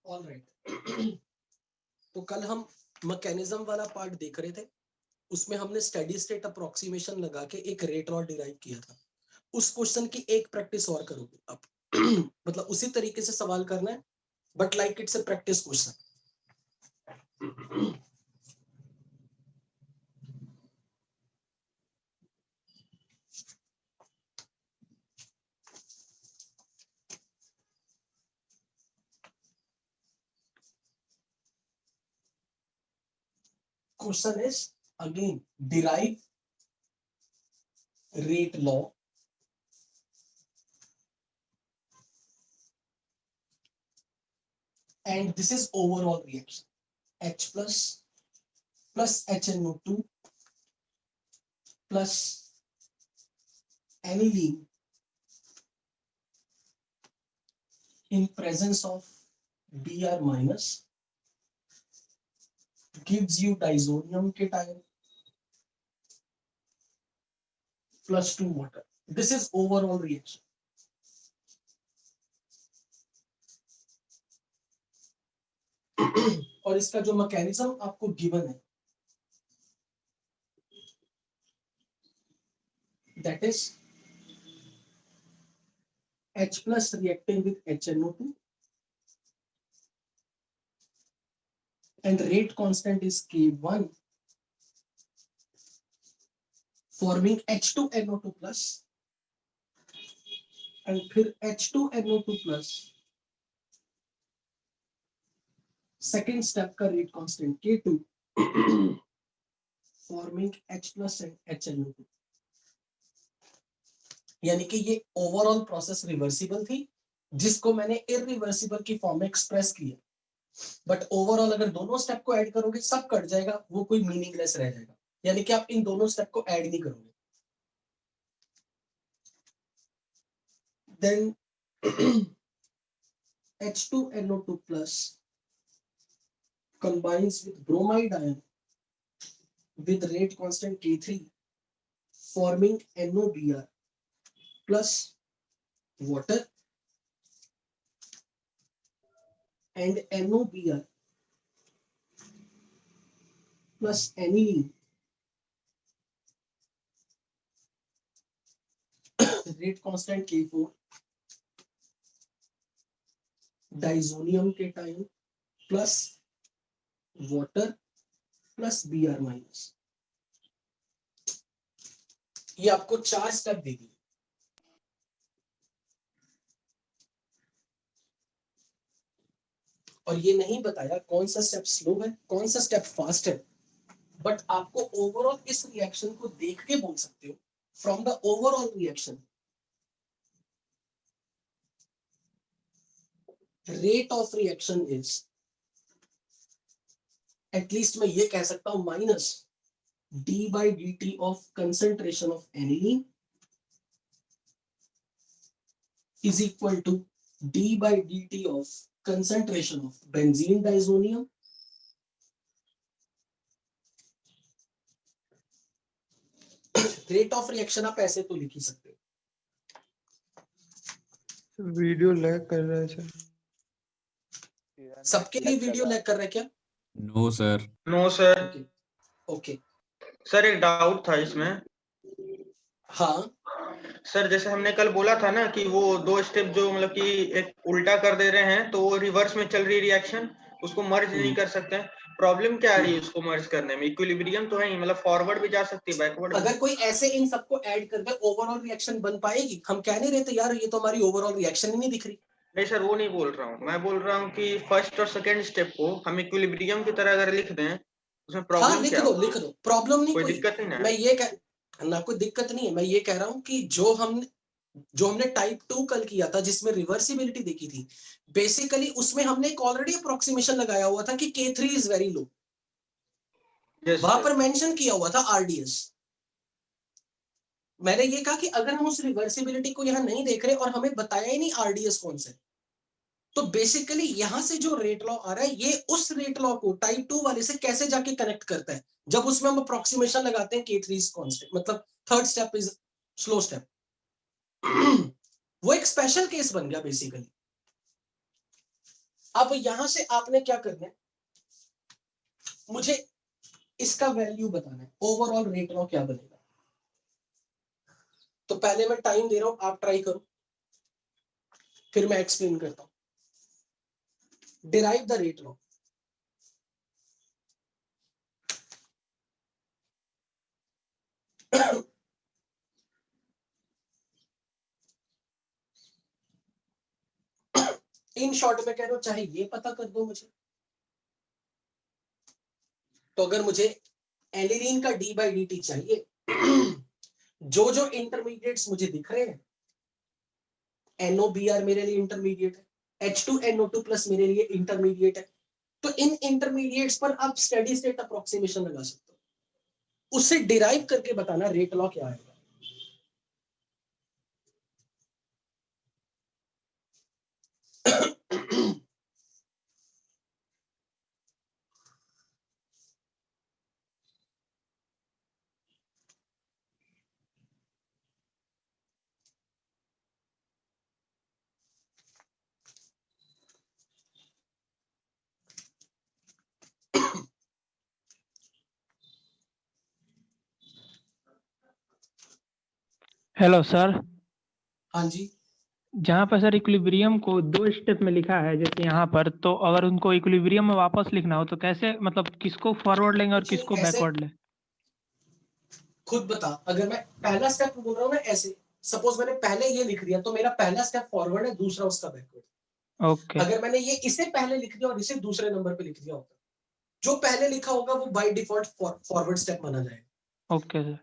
Alright. तो कल हम मैकेनिज्म वाला पार्ट देख रहे थे, उसमें हमने स्टेडी स्टेट अप्रोक्सीमेशन लगा के एक रेट लॉ डिराइव किया था। उस क्वेश्चन की एक प्रैक्टिस और करोगे आप मतलब उसी तरीके से सवाल करना है, but like it's a practice question. Question is again derive rate law and this is overall reaction H plus HNO2 plus aniline in presence of Br minus gives you disonium cation plus 2 water. This is overall reaction. और इसका जो mechanism आपको given है that is H plus reacting with HNO2 and rate constant is K1 forming H2NO2 plus and फिर H2NO2 plus second step का rate constant K2 forming H plus and HNO2। यानी कि ये ओवरऑल प्रोसेस रिवर्सिबल थी जिसको मैंने irreversible की form में एक्सप्रेस किया, बट ओवरऑल अगर दोनों स्टेप को ऐड करोगे सब कट जाएगा, वो कोई मीनिंगलेस रह जाएगा, यानी कि आप इन दोनों स्टेप को ऐड नहीं करोगे। Then H2NO2 plus combines with bromide ion with rate constant K3 forming NOBr plus water and NOBr plus aniline rate constant K4 disonium cation plus water plus Br minus। ये आपको 4 step देगी और ये नहीं बताया कौन सा स्टेप स्लो है कौन सा स्टेप फास्ट है, बट आपको ओवरऑल इस रिएक्शन को देख के बोल सकते हो from the overall reaction rate of reaction is, at least मैं ये कह सकता हूं, minus D by D T of concentration of aniline is equal to d by dt of concentration of benzene disonium rate of reaction आप ऐसे तो लिख ही सकते हो। वीडियो लैग कर रहा है सर। सबके लिए वीडियो लैग कर रहा है क्या? No sir. No sir. Okay sir एक डाउट था इसमें। हाँ सर जैसे हमने कल बोला था ना कि वो 2 स्टेप जो मतलब कि एक उल्टा कर दे रहे हैं तो वो रिवर्स में चल रही रिएक्शन, उसको मर्ज नहीं कर सकते हैं। प्रॉब्लम क्या आ रही है उसको मर्ज करने में? इक्विलिब्रियम तो है ही, मतलब फॉरवर्ड भी जा सकती है बैकवर्ड। अगर कोई ऐसे इन सबको ऐड कर दे ओवरऑल रिएक्शन बन पाएगी? हम कह नहीं रहे थे यार ये तो हमारी ओवरऑल रिएक्शन ही नहीं दिख रही। नहीं सर वो नहीं बोल रहा हूँ, मैं बोल रहा हूँ कि फर्स्ट और सेकंड स्टेप को हम इक्विलिब्रियम की तरह अगर लिख दें उसमें प्रॉब्लम क्या? लिख दो, प्रॉब्लम नहीं, कोई दिक्कत नहीं ना? मैं ये ना कोई दिक्कत नहीं है, मैं ये कह रहा हूँ कि जो हमने टाइप 2 कल किया था जिसमें रिवर्सिबिलिटी देखी थी, बेसिकली उसमें हमने एक ऑलरेडी अप्रोक्सीमेशन लगाया हुआ था कि K3 इज वेरी लो, वहां पर मेंशन किया हुआ था आरडीएस। मैंने ये कहा कि अगर हम उस रिवर्सिबिलिटी को यहां नहीं देख रहे और हमें बताया ही नहीं आरडीएस कौन से, तो बेसिकली यहां से जो रेट लॉ आ रहा है ये उस रेट लॉ को टाइप 2 वाले से कैसे जाके कनेक्ट करता है, जब उसमें हम अप्रोक्सीमेशन लगाते हैं K3 इज कांस्टेंट, मतलब third step is slow step. वो एक स्पेशल केस बन गया बेसिकली। अब यहां से आपने क्या करना है, मुझे इसका वैल्यू बताना है, ओवरऑल रेट लॉ क्या बनेगा। तो पहले मैं टाइम दे रहा हूं, आप ट्राई करो, फिर मैं एक्सप्लेन करता हूं। Derive the rate law. In short में कह रहा हूं, चाहे ये पता कर दो मुझे, तो अगर मुझे एलिलीन का डी बाई डी टी चाहिए, जो जो इंटरमीडिएट्स मुझे दिख रहे हैं, NOBr मेरे लिए इंटरमीडिएट है, H2NO2 प्लस मेरे लिए इंटरमीडिएट है, तो इन इंटरमीडिएट्स पर आप स्टेडी स्टेट अप्रोक्सीमेशन लगा सकते हो, उससे डिराइव करके बताना रेट लॉ क्या आएगा। Hello sir. हाँ जी, जहाँ पर सर इक्विलिब्रियम को 2 स्टेप में लिखा है जैसे यहाँ पर, तो अगर उनको इक्विलिब्रियम में वापस लिखना हो तो कैसे, मतलब किसको फॉरवर्ड लेंगे और कुछ नहीं, किसको ऐसे बैकवर्ड लें? खुद बता। अगर मैं पहला स्टेप बोल रहा हूँ ना, ऐसे सपोज मैंने पहले ये लिख दिया, तो मेरा पहला स्टेप फॉरवर्ड है, दूसरा उसका बैकवर्ड। ओके अगर मैंने ये इसे पहले लिख दिया और इसे दूसरे नंबर पे लिख दिया होगा, जो पहले लिखा होगा वो बाय डिफॉल्ट फॉरवर्ड स्टेप माना जाएगा। Okay sir.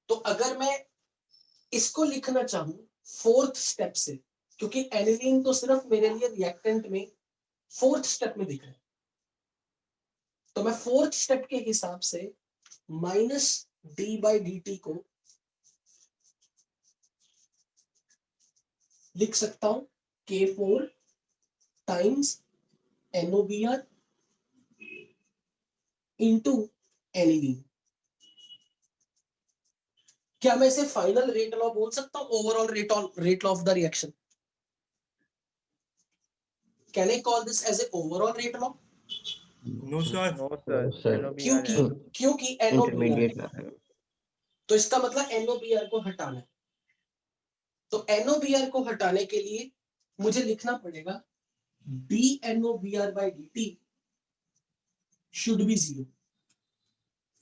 तो अगर मैं इसको लिखना चाहूं फोर्थ स्टेप से, क्योंकि एनिलीन तो सिर्फ मेरे लिए रिएक्टेंट में फोर्थ स्टेप में दिख रहा है, तो मैं फोर्थ स्टेप के हिसाब से minus D by D T को लिख सकता हूं K4 times NOBr into aniline. क्या मैं इसे फाइनल रेट लॉ बोल सकता हूं, overall rate law of the reaction? Can I call this as a overall rate law? No sir, no sir, क्योंकि क्योंकि NOBr है, तो इसका मतलब NOBr को हटाना है। तो NOBr को हटाने के लिए मुझे लिखना पड़ेगा dNOBr by dt should be 0,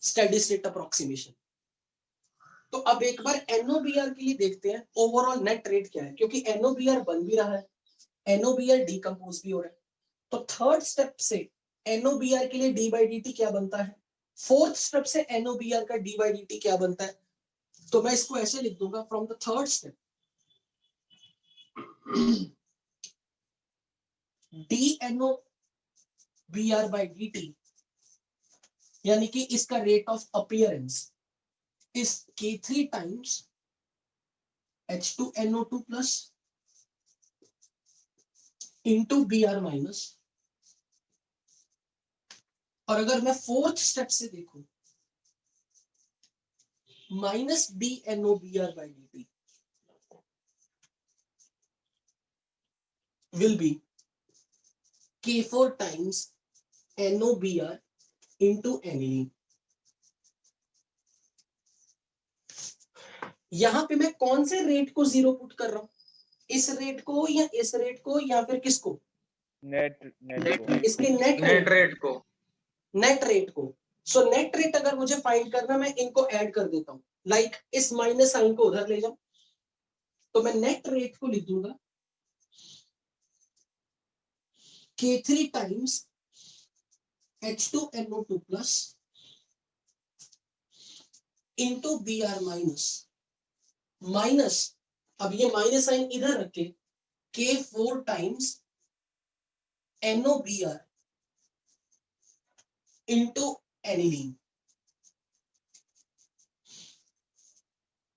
steady state approximation. तो अब एक बार NOBr के लिए देखते हैं ओवरऑल नेट रेट क्या है, क्योंकि NOBr बन भी रहा है, NOBr डिकम्पोज भी हो रहा है। तो थर्ड स्टेप से NOBr के लिए d by dt क्या बनता है, फोर्थ स्टेप से NOBr का d by dt क्या बनता है, तो मैं इसको ऐसे लिख दूंगा from the third step dNOBr by dt, यानी कि इसका rate of appearance is K3 times H2NO2 plus into Br minus, और अगर मैं फोर्थ स्टेप से देखूं minus dNOBr by dt will be K4 times NOBr into aniline। यहां पे मैं कौन से रेट को जीरो पुट कर रहा हूं, इस रेट को या इस रेट को या फिर किसको, नेट को, इसके नेट रेट को, नेट रेट को। सो नेट रेट अगर मुझे फाइंड करना, मैं इनको ऐड कर देता हूं, लाइक इस माइनस साइन को उधर ले जाऊं, तो मैं नेट रेट को लिख दूंगा K3 times H2NO2 plus into Br minus, minus, अब ये माइनस साइन इधर रखे, K4 times NOBr into aniline.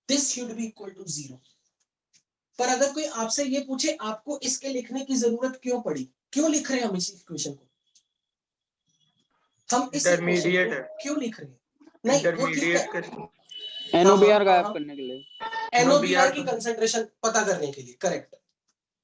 This should be equal to 0। पर अगर कोई आपसे ये पूछे आपको इसके लिखने की जरूरत क्यों पड़ी, क्यों लिख रहे हैं हम इस इक्वेशन को, हम इस इक्वेशन इंटरमीडिएट को है, क्यों लिख रहे हैं? नहीं वो ठीक है, इंटरमीडिएट एनओबीआर गायब करने के लिए, एनओबीआर की कंसंट्रेशन पता करने के लिए, करेक्ट,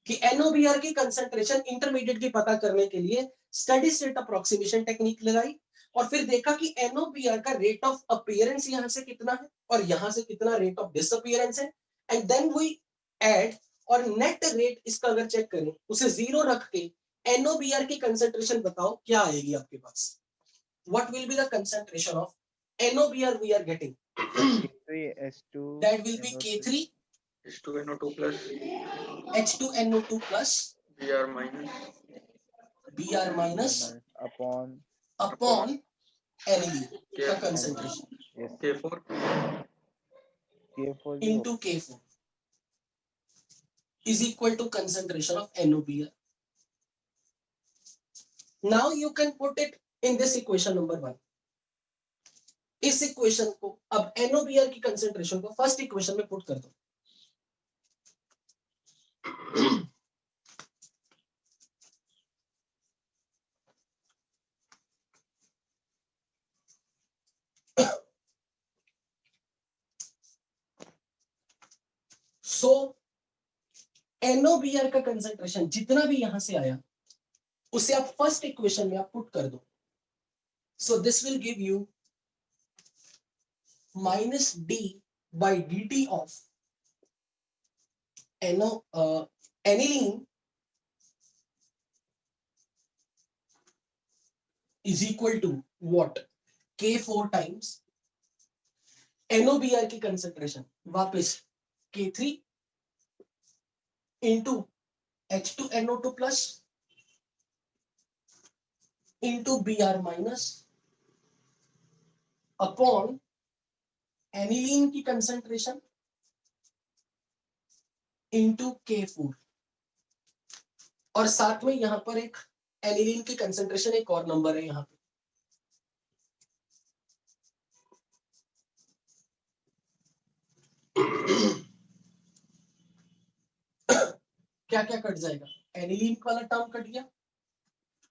कि एनओबीआर की कंसंट्रेशन इंटरमीडिएट की पता करने के लिए स्टडी स्टेट अप्रोक्सीमेशन टेक्निक लगाई और फिर देखा कि एनओबीआर का रेट ऑफ अपीयरेंस यहां से कितना है और यहां से कितना रेट ऑफ डिसअपीयरेंस है, एंड देन वी ऐड और नेट रेट इसका अगर चेक करें उसे 0 रख के एनओबीआर की कंसंट्रेशन बताओ क्या आएगी आपके पास, what will be the concentration of NOBR we are getting, H2 that will be K3 H2NO2 plus H2NO2 plus Br minus Br minus upon upon NAD का concentration yes K4 K4 into K4 is equal to concentration of NOBr. Now you can put it in this equation number 1. इस equation को अब NOBr की concentration को first equation में put कर दो, सो NOBr का कंसेंट्रेशन जितना भी यहां से आया उसे आप फर्स्ट इक्वेशन में आप पुट कर दो, so this will give you minus d by dt of aniline is equal to what, K4 times NOBr की कंसेंट्रेशन वापस K3 into H2NO2 plus into Br minus upon aniline की concentration into K4 और साथ में यहां पर एक aniline की कंसेंट्रेशन एक और नंबर है यहां पे, क्या क्या कट जाएगा, एनिलीन वाला टर्म कट गया,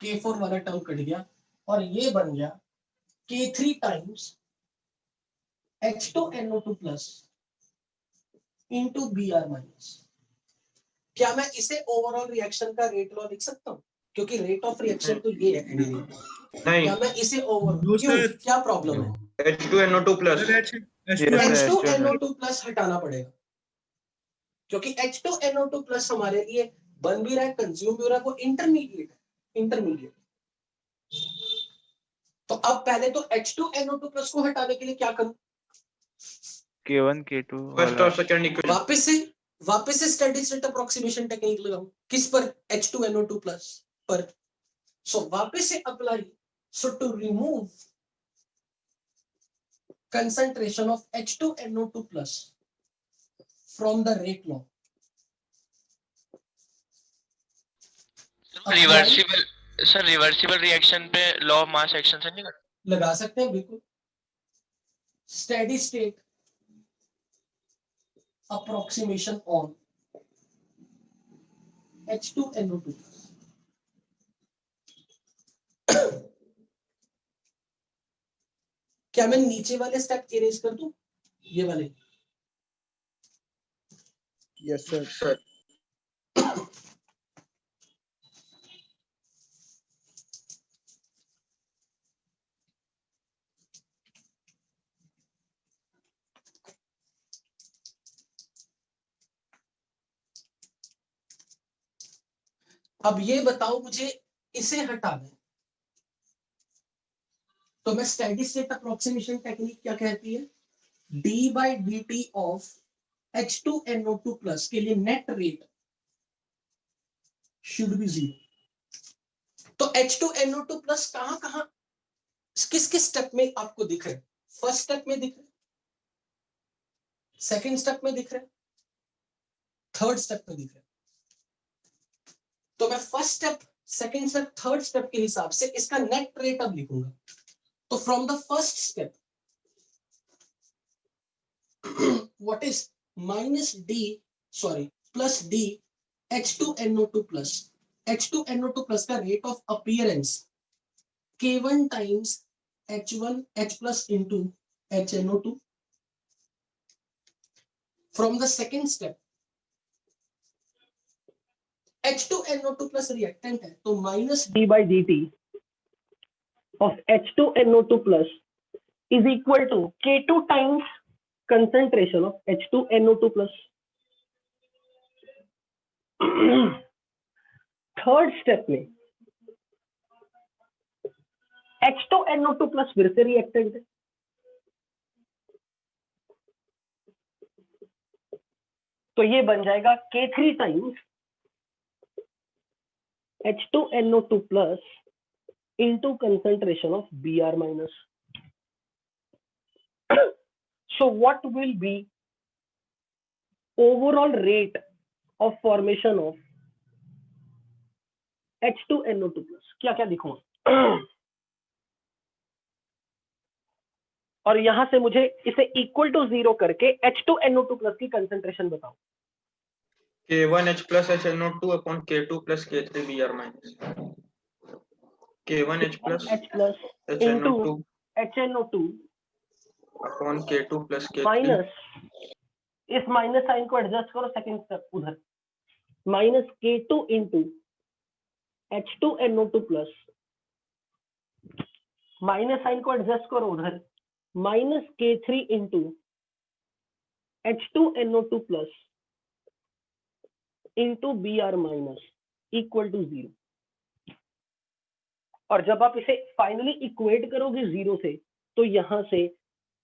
K4 वाला टर्म कट गया और ये बन गया K3 times H2NO2 plus into Br minus. क्या मैं इसे ओवरऑल रिएक्शन का रेट लॉ लिख सकता हूँ, क्योंकि रेट ऑफ रिएक्शन तो ये है एनिलीन, नहीं क्या मैं इसे ओवर No, क्यों, sir. क्या प्रॉब्लम है, H2NO2 plus H2NO2 plus हटाना पड़ेगा क्योंकि H2NO2 plus हमारे लिए बन भी रहा है, कंज्यूम भी हो रहा है, वो इंटरमीडिएट है, इंटरमीडिएट। तो अब पहले तो H2NO2 plus को हटाने के लिए क्या करूं, K1 K2 फर्स्ट और सेकंड इक्वेशन वापस से स्टेडी स्टेट अप्रोक्सीमेशन टेक्निक लगाऊं, किस पर, H2NO2 plus पर, सो वापस से apply, so to remove concentration of H2NO2 plus from the rate law, reversible reaction पे लॉ ऑफ मास एक्शन से नहीं लगा सकते हैं बिल्कुल, steady state approximation on H2NO2 क्या मैं नीचे वाले स्टेप इरेज कर दूं, ये वाले, यस सर। सर अब ये बताओ मुझे इसे हटा दें तो मैं स्टेडी स्टेट अप्रोक्सीमेशन टेक्निक क्या कहती है, d by dt of H2NO2 plus के लिए नेट रेट शुड बी 0। तो H2NO2 plus कहां किस किस स्टेप में आपको दिख रहे, फर्स्ट स्टेप में दिख रहे, सेकंड स्टेप में दिख रहे, थर्ड स्टेप में दिख रहे। तो मैं first step, second step, third step के हिसाब से इसका नेट रेट अब लिखूंगा। तो from the first step what is minus D, sorry plus D H2NO2 plus. H2NO2 plus का rate of appearance K1 times H1 H plus into HNO2। From the second step H2NO2 plus reactant है तो minus D by D T of H2NO2 plus is equal to K2 times concentration of H2NO2 plus. Third step में H2NO2 plus फिर से reactant है, तो ये बन जाएगा K3 times H2NO2 plus into concentration of Br minus. So what will be overall rate of formation of H2NO2 plus? क्या क्या लिखूंगा और यहां से मुझे इसे इक्वल टू 0 करके H2NO2 plus की कंसेंट्रेशन बताओ। K1H plus HNO2 upon K2 plus K3 Br minus. K1H plus H plus into HNO2 HNO2 upon K2 plus K3 minus, इस माइनस साइन को एडजस्ट करो सेकंड स्टेप उधर, minus K2 into H2NO2 plus, minus sign को adjust करो उधर, minus K3 into H2NO2 plus into Br minus equal to 0। और जब आप इसे फाइनली इक्वेट करोगे 0 से तो यहां से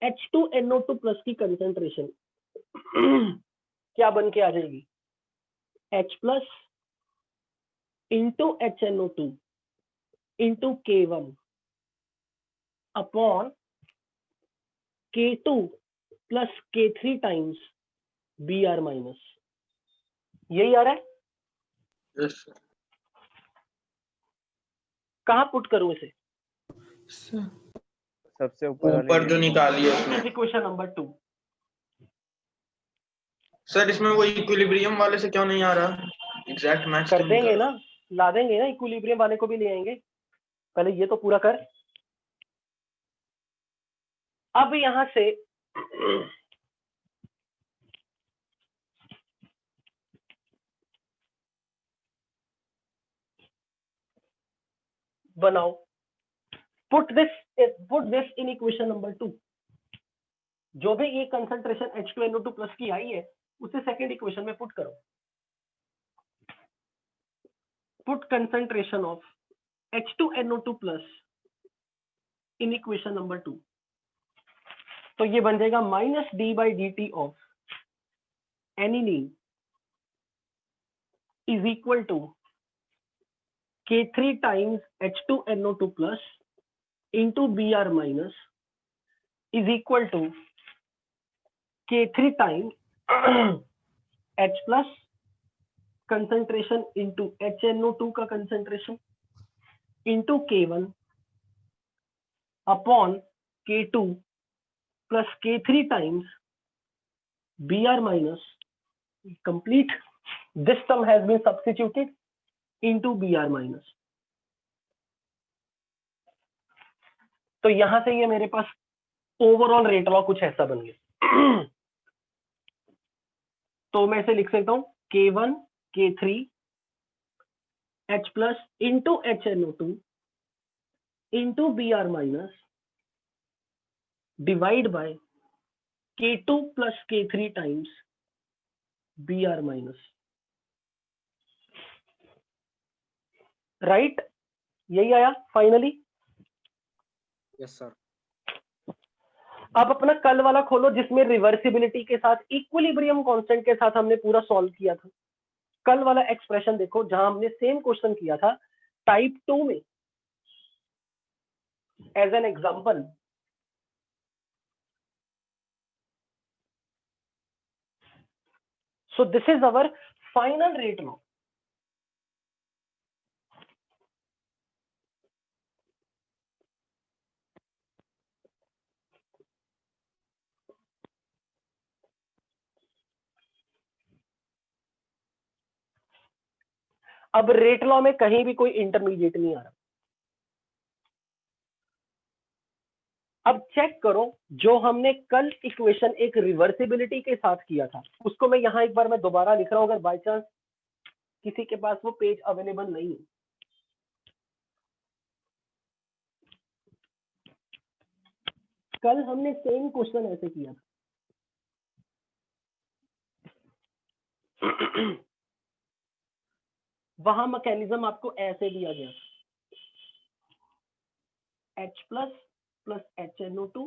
H2NO2 प्लस की कंसेंट्रेशन क्या बन के आ जाएगी, H plus into HNO2 into K1 upon K2 plus K3 times Br minus. यही आ रहा है, yes sir. कहां पुट करूं इसे, सबसे ऊपर ऊपर जो निकाली है उसमें इक्वेशन नंबर 2। सर इसमें वो इक्विलिब्रियम वाले से क्यों नहीं आ रहा, एग्जैक्ट मैच कर देंगे ना, ला देंगे ना, इक्विलिब्रियम वाले को भी ले आएंगे, पहले ये तो पूरा कर। अब यहां से बनाओ, put this in equation number 2। जो भी ये कंसंट्रेशन H2NO2 प्लस की आई है उसे सेकंड इक्वेशन में पुट करो। Put concentration of H2NO2 plus in equation number 2, तो ये बन जाएगा minus D by D T of aniline is equal to K3 times H2NO2 plus into Br minus is equal to K3 times H plus concentration into HNO2 का concentration into K1 upon K2 plus K3 times Br minus complete, this term has been substituted into Br minus। तो यहां से ये मेरे पास overall rate law कुछ ऐसा बन गया। तो मैं इसे लिख सकता हूं K1 K3 H plus into HNO2 into Br minus divide by K2 plus K3 times Br minus, right, यही आया फाइनली। Yes sir. अब अपना कल वाला खोलो जिसमें रिवर्सिबिलिटी के साथ इक्विलिब्रियम कांस्टेंट के साथ हमने पूरा सॉल्व किया था। कल वाला एक्सप्रेशन देखो जहां हमने सेम क्वेश्चन किया था टाइप 2 में as an example. So this is our final rate law. अब रेट लॉ में कहीं भी कोई इंटरमीडिएट नहीं आ रहा। अब चेक करो, जो हमने कल इक्वेशन एक रिवर्सिबिलिटी के साथ किया था, उसको मैं यहां एक बार मैं दोबारा लिख रहा हूं, अगर बाय चांस किसी के पास वो पेज अवेलेबल नहीं है। कल हमने सेम क्वेश्चन ऐसे किया था। वहां मैकेनिज्म आपको ऐसे दिया गया था, H plus plus HNO2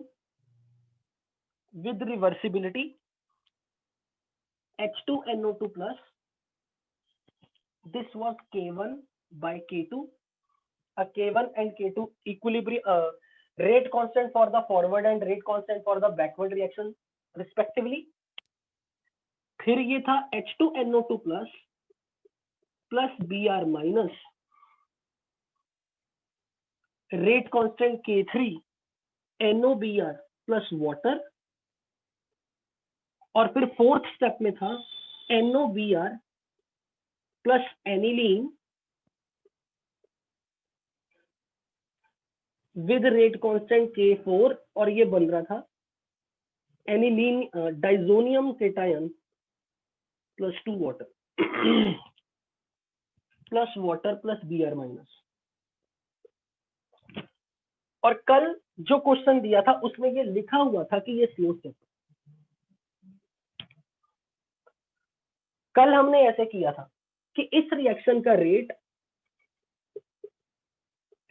with reversibility, H2NO2 plus, this was K1 by K2, a K1 and K2 equilibrium rate constant for the forward and rate constant for the backward reaction respectively. फिर ये था H2NO2 plus plus Br minus rate constant K3 NOBr plus water, और फिर fourth step में था NOBr plus aniline with rate constant K4, और ये बन रहा था aniline diazonium cation plus 2 water plus water plus Br minus. और कल जो क्वेश्चन दिया था उसमें ये लिखा हुआ था कि ये स्लो स्टेप। कल हमने ऐसे किया था कि इस रिएक्शन का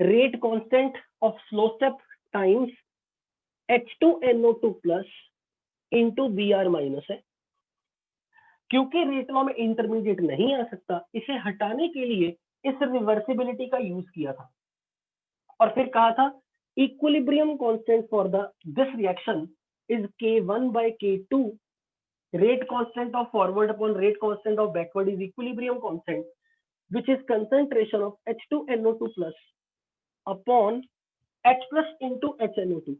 rate constant of slow step times H2NO2 plus into Br minus है। क्योंकि रेट लॉ में इंटरमीडिएट नहीं आ सकता, इसे हटाने के लिए इस रिवर्सिबिलिटी का यूज किया था, और फिर कहा था equilibrium constant for this reaction is K1 by K2, rate constant of forward upon rate constant of backward is equilibrium constant, which is concentration of H2NO2 plus upon H plus into HNO2।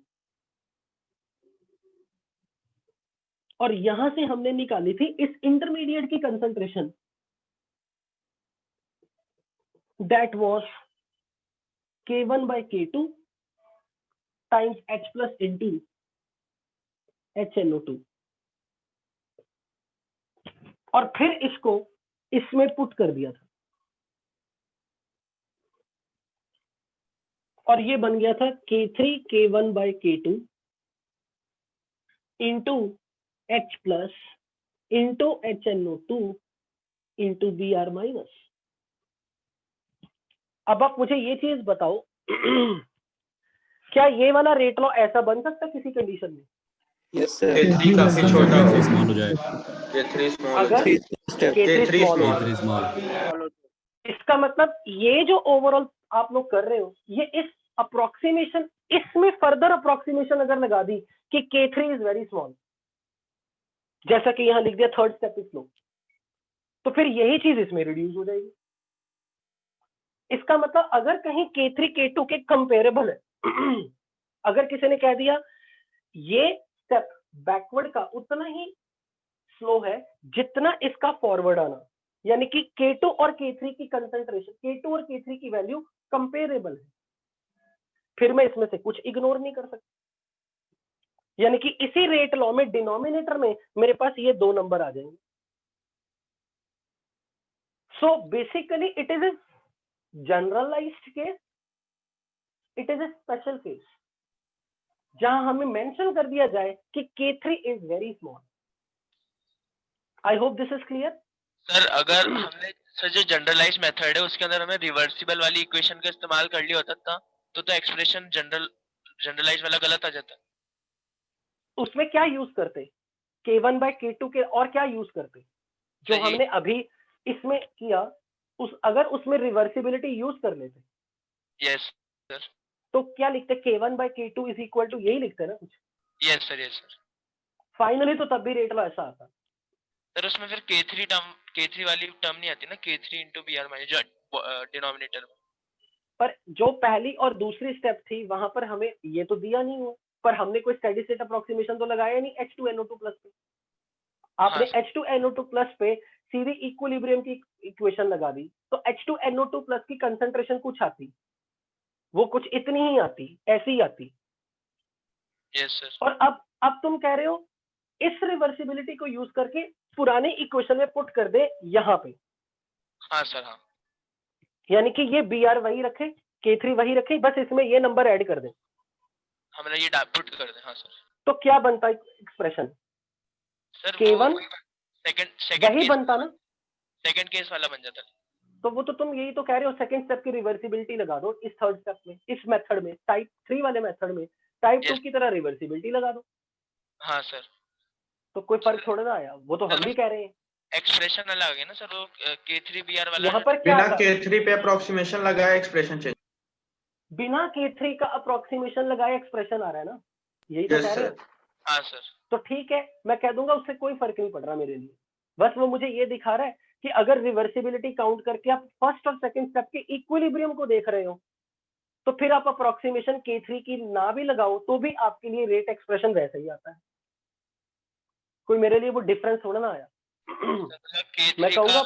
और यहां से हमने निकाली थी इस intermediate की concentration, that was K1 by K2 times H plus into HNO2, और फिर इसको इसमें पुट कर दिया था, और ये बन गया था K3 K1 by K2 into H plus into HNO2 into Br minus. अब आप मुझे ये चीज बताओ, क्या ये वाला रेट लॉ ऐसा बन सकता है किसी कंडीशन में? Yes sir. K3 काफी छोटा हो, स्मॉल हो जाए। K3 स्मॉल, अगर K3 स्मॉल, K3 स्मॉल। इसका मतलब ये जो ओवरऑल आप लोग कर रहे हो, ये इस अप्रोक्सीमेशन, इसमें फर्दर अप्रोक्सीमेशन अगर लगा दी कि K3 इज वेरी स्मॉल, जैसा कि यहां लिख दिया थर्ड स्टेप इज स्लो, तो फिर यही चीज इसमें रिड्यूस हो जाएगी। इसका मतलब अगर कहीं K3 K2 के कंपेरेबल है, अगर किसी ने कह दिया ये स्टेप बैकवर्ड का उतना ही स्लो है जितना इसका फॉरवर्ड आना, यानी कि K2 और K3 की कंसंट्रेशन, K2 और K3 की वैल्यू कंपेरेबल है, फिर मैं इसमें से कुछ इग्नोर नहीं कर सकता। यानी कि इसी रेट लॉ में डिनोमिनेटर में मेरे पास ये दो नंबर आ जाएंगे। So basically it is a generalized case, it is a special case, जहां हमें मेंशन कर दिया जाए कि K3 is very small. I hope this is clear. Sir अगर हमने सर जो जनरलाइज मेथड है उसके अंदर हमें रिवर्सिबल वाली इक्वेशन का इस्तेमाल कर लिया होता था तो एक्सप्रेशन जनरलाइज वाला गलत आ जाता। उसमें क्या यूज करते, K1 by K2 के, और क्या यूज करते जो हमने अभी इसमें किया, अगर उसमें रिवर्सिबिलिटी यूज कर लेते, यस सर, तो क्या लिखते, K1 by K2 is equal to, यही लिखते ना कुछ। Yes sir. फाइनली तो तब भी रेट लॉ ऐसा आता सर, उसमें फिर K3 वाली टर्म नहीं आती ना, K3 into Br माइनस जो डिनोमिनेटर में। पर जो पहली और दूसरी स्टेप थी वहां पर हमें ये तो दिया नहीं हुआ, पर हमने कोई स्टेडी स्टेट अप्रोक्सीमेशन तो लगाया नहीं H2NO2 प्लस पे। आपने H2NO2 प्लस पे सीधी इक्विलिब्रियम की इक्वेशन लगा दी तो H2NO2 प्लस की कंसंट्रेशन कुछ आती, वो कुछ इतनी ही आती, ऐसी ही आती। Yes sir. और अब तुम कह रहे हो इस रिवर्सिबिलिटी को यूज करके पुराने इक्वेशन में पुट कर दे यहाँ पे। हाँ सर हाँ। यानी कि ये Br वही रखे, K3 वही रखे, बस इसमें ये नंबर ऐड कर दे। हमने ये पुट कर दे। हाँ सर। तो क्या बनता है एक्सप्रेशन? सर K1 सेकंड वही बनता ना, सेकंड केस वाला बन जाता। तो वो तो तुम यही तो कह रहे हो, सेकंड स्टेप की रिवर्सिबिलिटी लगा दो इस थर्ड स्टेप में, इस मेथड में, टाइप 3 वाले मेथड में टाइप 2 Yes. की तरह रिवर्सिबिलिटी लगा दो। हाँ सर। तो कोई फर्क थोड़ा ना आया, वो तो हम भी कह रहे हैं। एक्सप्रेशन अलग आ गया ना सर, वो K3Br वाला यहाँ पर क्या बिना आगा? K3 पे अप्रोक्सीमेशन लगाया एक्सप्रेशन चेंज। बिना K3 का अप्रोक्सीमेशन लगाए एक्सप्रेशन आ रहा है ना, यही तो Yes, कह रहे sir. हो। हाँ सर। तो ठीक है, मैं कह दूंगा उससे कोई फर्क नहीं पड़ रहा मेरे लिए, बस वो मुझे ये दिखा रहा है कि अगर रिवर्सिबिलिटी काउंट करके आप फर्स्ट और सेकंड स्टेप के इक्विलिब्रियम को देख रहे हो, तो फिर आप अप्रोक्सीमेशन K3 की ना भी लगाओ तो भी आपके लिए रेट एक्सप्रेशन वैसा ही आता है। कोई मेरे लिए वो डिफरेंस थोड़ा ना आया। मैं कहूंगा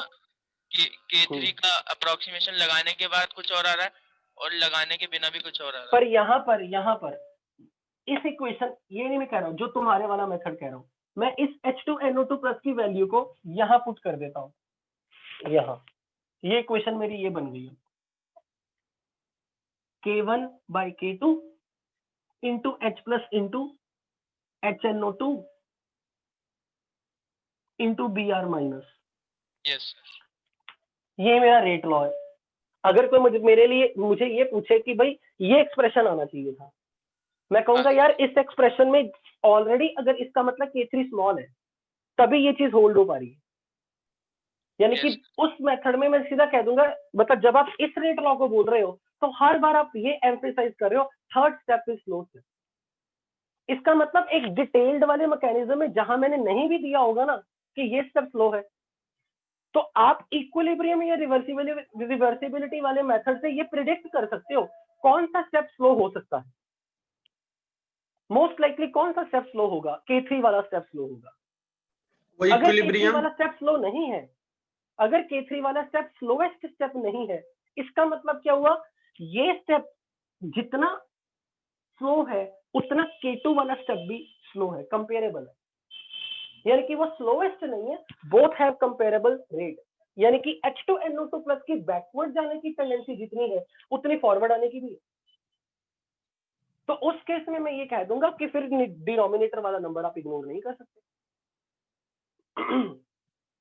K3 का अप्रोक्सीमेशन लगाने के बाद कुछ और आ रहा है और लगाने के बिना भी कुछ और आ रहा है। पर यहाँ पर इस इक्वेशन, ये नहीं मैं कह रहा हूँ जो तुम्हारे वाला मेथड कह रहा हूँ, मैं इस H2NO2 प्लस की वैल्यू को यहाँ पुट कर देता हूँ, यहाँ ये इक्वेशन मेरी ये बन गई है, K1 by K2 into H plus into HNO2 into Br minus. Yes ये मेरा रेट लॉ है। अगर कोई मुझे ये पूछे कि भाई ये एक्सप्रेशन आना चाहिए था, मैं कहूंगा यार इस एक्सप्रेशन में ऑलरेडी अगर इसका मतलब K3 स्मॉल है तभी ये चीज होल्ड हो पा रही है। यानी कि उस मेथड में मैं सीधा कह दूंगा, मतलब जब आप इस रेट लॉ को बोल रहे हो तो हर बार आप ये एम्फेसाइज कर रहे हो third step is slow step. इसका मतलब एक डिटेल्ड वाले मैकेनिज्म में जहां मैंने नहीं भी दिया होगा ना कि ये स्टेप स्लो है, तो आप इक्विलिब्रियम या रिवर्सिबिलिटी वाले मेथड से ये प्रिडिक्ट कर सकते हो कौन सा स्टेप स्लो हो सकता है। मोस्ट लाइकली कौन सा स्टेप स्लो होगा? K3 वाला स्टेप स्लो होगा। वो अगर K3 इक्विलिब्रियम वाला स्टेप स्लो नहीं है, अगर K3 वाला स्टेप स्लोएस्ट स्टेप नहीं है, इसका मतलब क्या हुआ? ये स्टेप जितना स्लो है उतना K2 वाला स्टेप भी स्लो है, कंपेरेबल है। यानी कि वो स्लोएस्ट नहीं है, बोथ हैव कंपेरेबल रेट। यानी कि H2NO2 प्लस की बैकवर्ड जाने की टेंडेंसी जितनी है उतनी फॉरवर्ड आने की भी है। तो उस केस में मैं ये कह दूंगा कि फिर डिनोमिनेटर वाला नंबर आप इग्नोर नहीं कर सकते।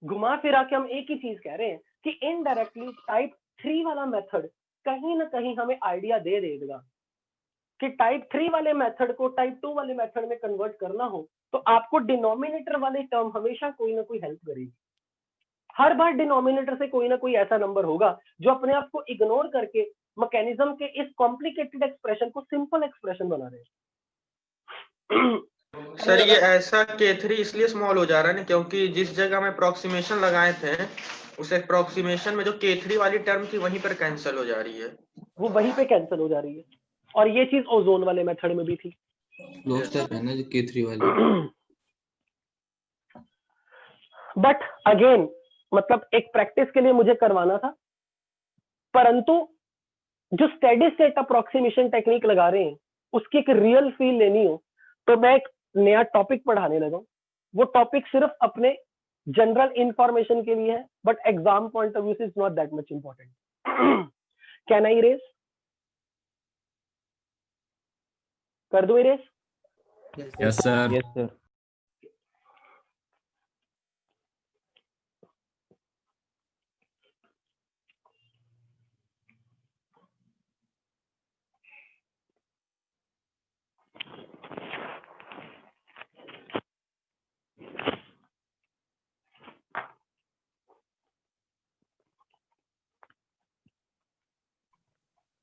घुमा फिरा के हम एक ही चीज कह रहे हैं कि इनडायरेक्टली टाइप 3 वाला मेथड कहीं ना कहीं हमें आइडिया दे देगा कि टाइप 3 वाले मेथड को टाइप 2 वाले मेथड में कन्वर्ट करना हो तो आपको डिनोमिनेटर वाली टर्म हमेशा कोई ना कोई हेल्प करेगी। हर बार डिनोमिनेटर से कोई ना कोई ऐसा नंबर होगा जो अपने आप को इग्नोर करके मैकेनिज्म के इस कॉम्प्लिकेटेड एक्सप्रेशन को सिंपल एक्सप्रेशन बना रहे हैं। सर ये ऐसा K3 इसलिए स्मॉल हो जा रहा है ना क्योंकि जिस जगह हम अप्रोक्सीमेशन लगाए थे उस अप्रोक्सीमेशन में जो K3 वाली टर्म थी वहीं पर कैंसिल हो जा रही है। वो वहीं पे कैंसिल हो जा रही है और ये चीज ओजोन वाले मेथड में भी थी। लो स्टेप है ना जो K3 वाली। बट अगेन मतलब एक प्रैक्टिस के लिए मुझे करवाना था, परंतु जो स्टेडी स्टेट अप्रोक्सीमेशन टेक्निक लगा रहे हैं उसकी एक रियल फील लेनी हो तो मैं एक नया टॉपिक पढ़ाने लगा। वो टॉपिक सिर्फ अपने जनरल इंफॉर्मेशन के लिए है, but exam point of view से is not that much important. Can I erase? कर दो erase? Yes sir. Yes sir.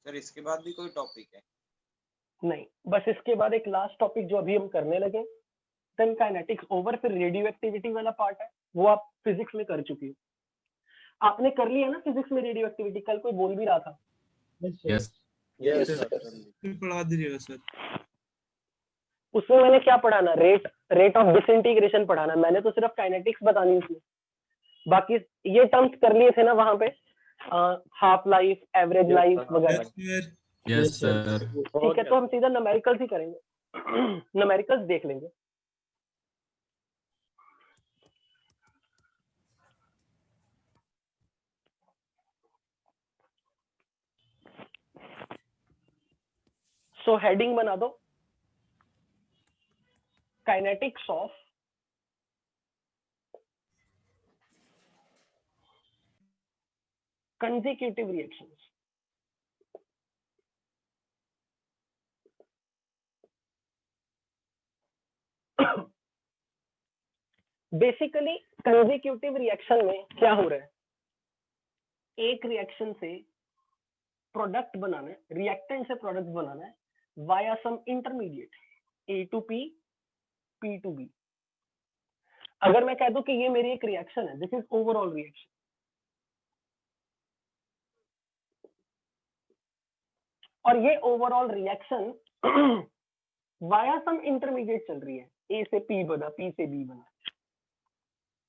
Sir इसके बाद भी कोई टॉपिक है? नहीं, बस इसके बाद एक लास्ट टॉपिक जो अभी हम करने लगे, देन काइनेटिक्स ओवर, फिर रेडियो एक्टिविटी वाला पार्ट है वो आप फिजिक्स में कर चुकी हो। आपने कर लिया ना फिजिक्स में रेडियो एक्टिविटी? कल कोई बोल भी रहा था। यस पढ़ा दीजिएगा सर। उसमें मैंने क्या पढ़ाना? रेट ऑफ डिसइंटीग्रेशन पढ़ाना। मैंने तो सिर्फ काइनेटिक्स बतानी उसमें, बाकी ये टर्म्स कर लिए थे ना वहां पे। हाफ लाइफ, एवरेज लाइफ वगैरह। Sir yes sir. ठीक है, तो हम सीधा न्यूमेरिकल्स ही करेंगे। न्यूमेरिकल्स देख लेंगे। सो हेडिंग बना दो, kinetics of consecutive reactions। Basically consecutive reaction में क्या हो रहा है, एक रिएक्शन से प्रोडक्ट बनाना है, रिएक्टेंट से प्रोडक्ट बनाना है via some intermediate A to P, P to B। अगर मैं कह दूं कि ये मेरी एक रिएक्शन है, दिस इज ओवरऑल रिएक्शन, और ये overall reaction via some intermediate चल रही है, A से P बना, P से B बना,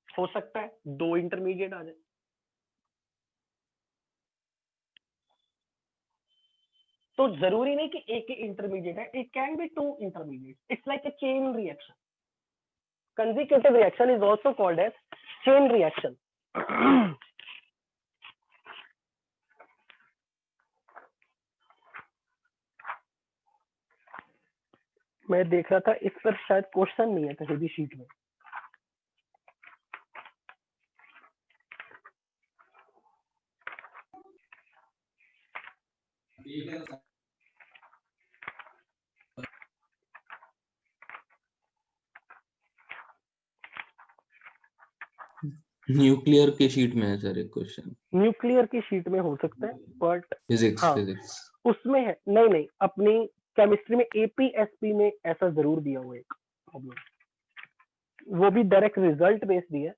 हो सकता है 2 इंटरमीडिएट आ जाए। तो जरूरी नहीं कि एक ही इंटरमीडिएट है, it can be 2 intermediate, it's like a chain reaction. Consecutive reaction is also called as chain reaction. मैं देख रहा था इस पर शायद क्वेश्चन नहीं है कहीं भी शीट में। न्यूक्लियर के शीट में है सर एक क्वेश्चन। न्यूक्लियर की शीट में हो सकता है, बट फिजिक्स हाँ फिजिक्स उसमें है, नहीं अपनी केमिस्ट्री में एपीएसपी में ऐसा जरूर दिया हुआ है एक प्रॉब्लम, वो भी डायरेक्ट रिजल्ट बेस्ड दिया है,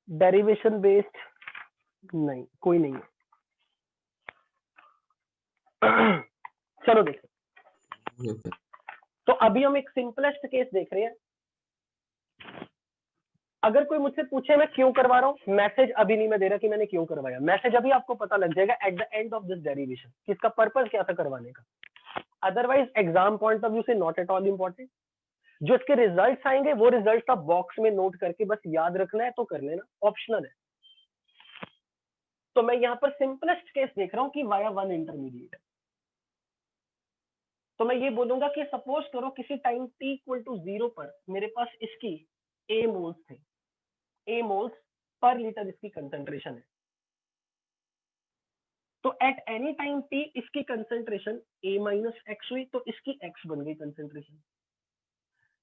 डेरिवेशन बेस्ड नहीं, कोई नहीं है। चलो देखो, तो अभी हम एक सिंपलेस्ट केस देख रहे हैं। अगर कोई मुझसे पूछे मैं क्यों करवा रहा हूँ, मैसेज अभी नहीं मैं दे रहा कि मैंने क्यों करवाया, मैसेज अभी आपको पता लग जाएगा at the end of this derivation कि इसका पर्पस क्या था करवाने का। Otherwise exam point of view से नॉट एट ऑल इंपॉर्टेंट। जो इसके रिजल्ट्स आएंगे वो रिजल्ट्स आप बॉक्स में नोट करके बस याद रखना है तो कर लेना, ऑप्शनल है। तो मैं यहाँ पर सिंपलेस्ट केस देख रहा हूँ कि वाया 1 इंटरमीडिएट। तो मैं ये बोलूंगा कि सपोज करो किसी टाइम t इक्वल टू 0 पर मेरे पास इसकी A मोल्स थे, A मोल्स पर लीटर इसकी कंसंट्रेशन है। तो एट एनी टाइम t इसकी कंसंट्रेशन A माइनस एक्स हुई, तो इसकी x बन गई कंसंट्रेशन।